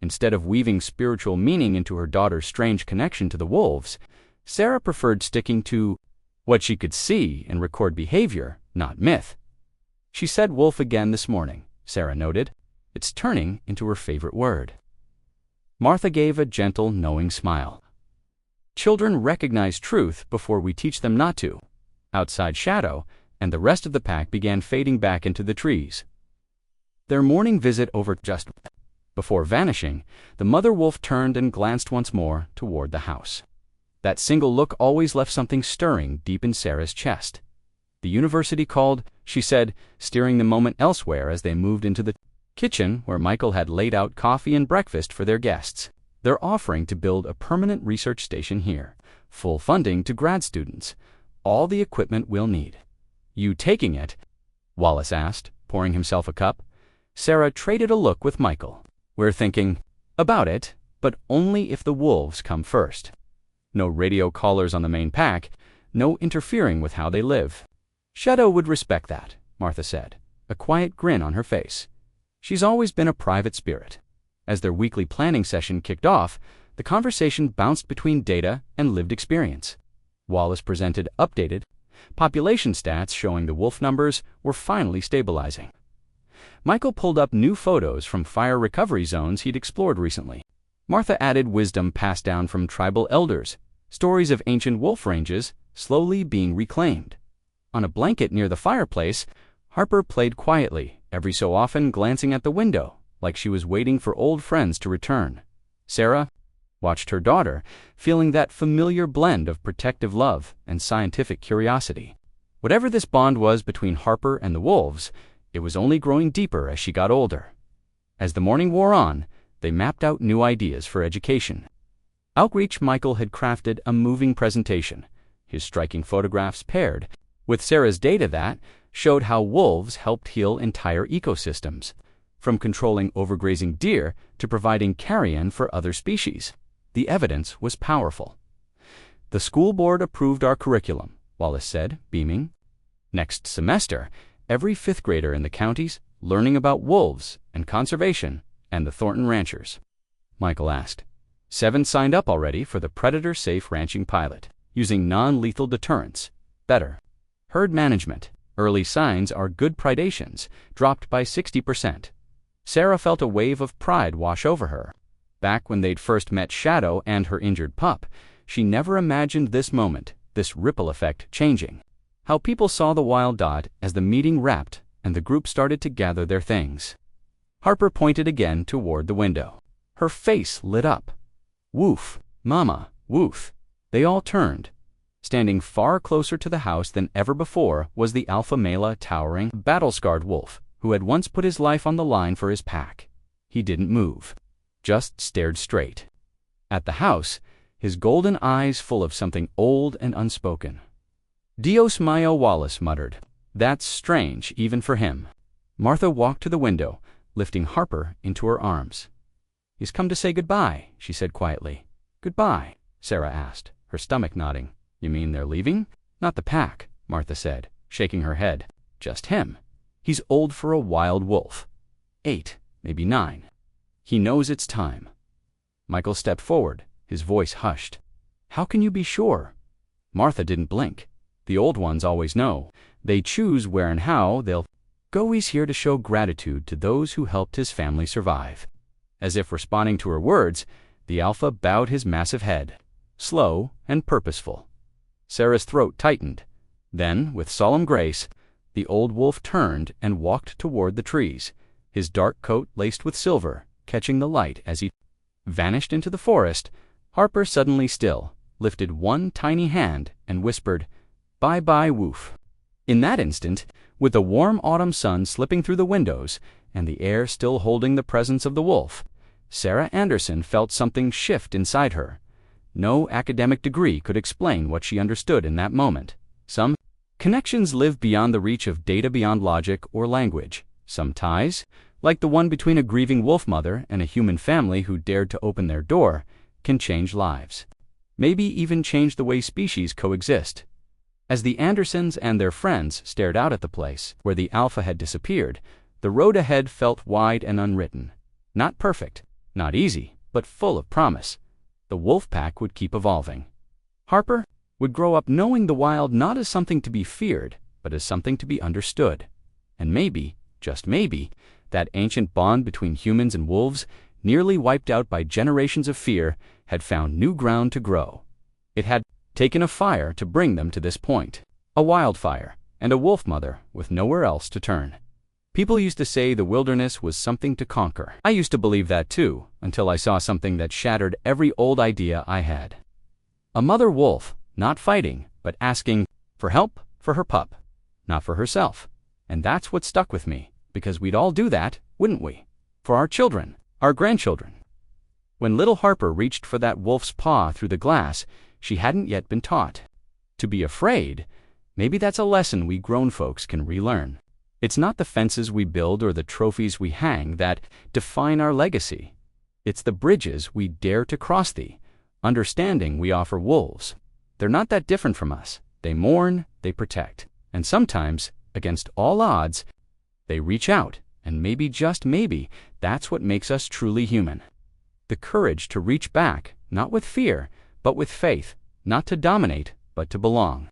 S1: Instead of weaving spiritual meaning into her daughter's strange connection to the wolves, Sarah preferred sticking to what she could see and record behavior, not myth. She said wolf again this morning, Sarah noted. It's turning into her favorite word. Martha gave a gentle, knowing smile. Children recognize truth before we teach them not to. Outside Shadow and the rest of the pack began fading back into the trees. Their morning visit over just before vanishing, the mother wolf turned and glanced once more toward the house. That single look always left something stirring deep in Sarah's chest. "The university called," she said, steering the moment elsewhere as they moved into the kitchen where Michael had laid out coffee and breakfast for their guests. "They're offering to build a permanent research station here. Full funding to grad students. All the equipment we'll need." "You taking it?" Wallace asked, pouring himself a cup. Sarah traded a look with Michael. "We're thinking about it, but only if the wolves come first. No radio callers on the main pack, no interfering with how they live." "Shadow would respect that," Martha said, a quiet grin on her face. She's always been a private spirit. As their weekly planning session kicked off, the conversation bounced between data and lived experience. Wallace presented updated population stats showing the wolf numbers were finally stabilizing. Michael pulled up new photos from fire recovery zones he'd explored recently. Martha added wisdom passed down from tribal elders, stories of ancient wolf ranges slowly being reclaimed. On a blanket near the fireplace, Harper played quietly, every so often glancing at the window, like she was waiting for old friends to return. Sarah watched her daughter, feeling that familiar blend of protective love and scientific curiosity. Whatever this bond was between Harper and the wolves, it was only growing deeper as she got older. As the morning wore on, they mapped out new ideas for education. Outreach Michael had crafted a moving presentation, his striking photographs paired with Sarah's data that showed how wolves helped heal entire ecosystems, from controlling overgrazing deer to providing carrion for other species. The evidence was powerful. "The school board approved our curriculum," Wallace said, beaming. "Next semester, every fifth grader in the county's learning about wolves and conservation and the Thornton Ranchers." Michael asked. 7 signed up already for the predator-safe ranching pilot, using non-lethal deterrence. Better herd management. Early signs are good predations, dropped by 60%. Sarah felt a wave of pride wash over her. Back when they'd first met Shadow and her injured pup, she never imagined this moment, this ripple effect, changing. How people saw the wild dot as the meeting wrapped and the group started to gather their things. Harper pointed again toward the window. Her face lit up. "Woof, Mama, woof." They all turned. Standing far closer to the house than ever before was the alpha male, towering, battle-scarred wolf who had once put his life on the line for his pack. He didn't move, just stared straight at the house, his golden eyes full of something old and unspoken. "Dios mío," Wallace muttered. "That's strange, even for him." Martha walked to the window, lifting Harper into her arms. "He's come to say goodbye," she said quietly. "Goodbye?" Sarah asked, her stomach nodding. "You mean they're leaving?" "Not the pack," Martha said, shaking her head. "Just him. He's old for a wild wolf. 8, maybe 9. He knows it's time." Michael stepped forward, his voice hushed. "How can you be sure?" Martha didn't blink. "The old ones always know. They choose where and how they'll go. He's here to show gratitude to those who helped his family survive." As if responding to her words, the alpha bowed his massive head, slow and purposeful. Sarah's throat tightened. Then, with solemn grace, the old wolf turned and walked toward the trees, his dark coat laced with silver, catching the light as he vanished into the forest. Harper, suddenly still, lifted one tiny hand and whispered, "Bye-bye, Woof." In that instant, with the warm autumn sun slipping through the windows and the air still holding the presence of the wolf, Sarah Anderson felt something shift inside her. No academic degree could explain what she understood in that moment. Some connections live beyond the reach of data, beyond logic or language. Some ties, like the one between a grieving wolf mother and a human family who dared to open their door, can change lives. Maybe even change the way species coexist. As the Andersons and their friends stared out at the place where the alpha had disappeared, the road ahead felt wide and unwritten. Not perfect, not easy, but full of promise. The wolf pack would keep evolving. Harper would grow up knowing the wild not as something to be feared, but as something to be understood. And maybe, just maybe, that ancient bond between humans and wolves, nearly wiped out by generations of fear, had found new ground to grow. It had taken a fire to bring them to this point. A wildfire, and a wolf mother with nowhere else to turn. People used to say the wilderness was something to conquer. I used to believe that too, until I saw something that shattered every old idea I had. A mother wolf, not fighting, but asking for help for her pup, not for herself. And that's what stuck with me, because we'd all do that, wouldn't we? For our children, our grandchildren. When little Harper reached for that wolf's paw through the glass, she hadn't yet been taught to be afraid. Maybe that's a lesson we grown folks can relearn. It's not the fences we build or the trophies we hang that define our legacy. It's the bridges we dare to cross, the understanding we offer wolves. They're not that different from us. They mourn, they protect, and sometimes, against all odds, they reach out, and maybe, just maybe, that's what makes us truly human. The courage to reach back, not with fear, but with faith, not to dominate, but to belong.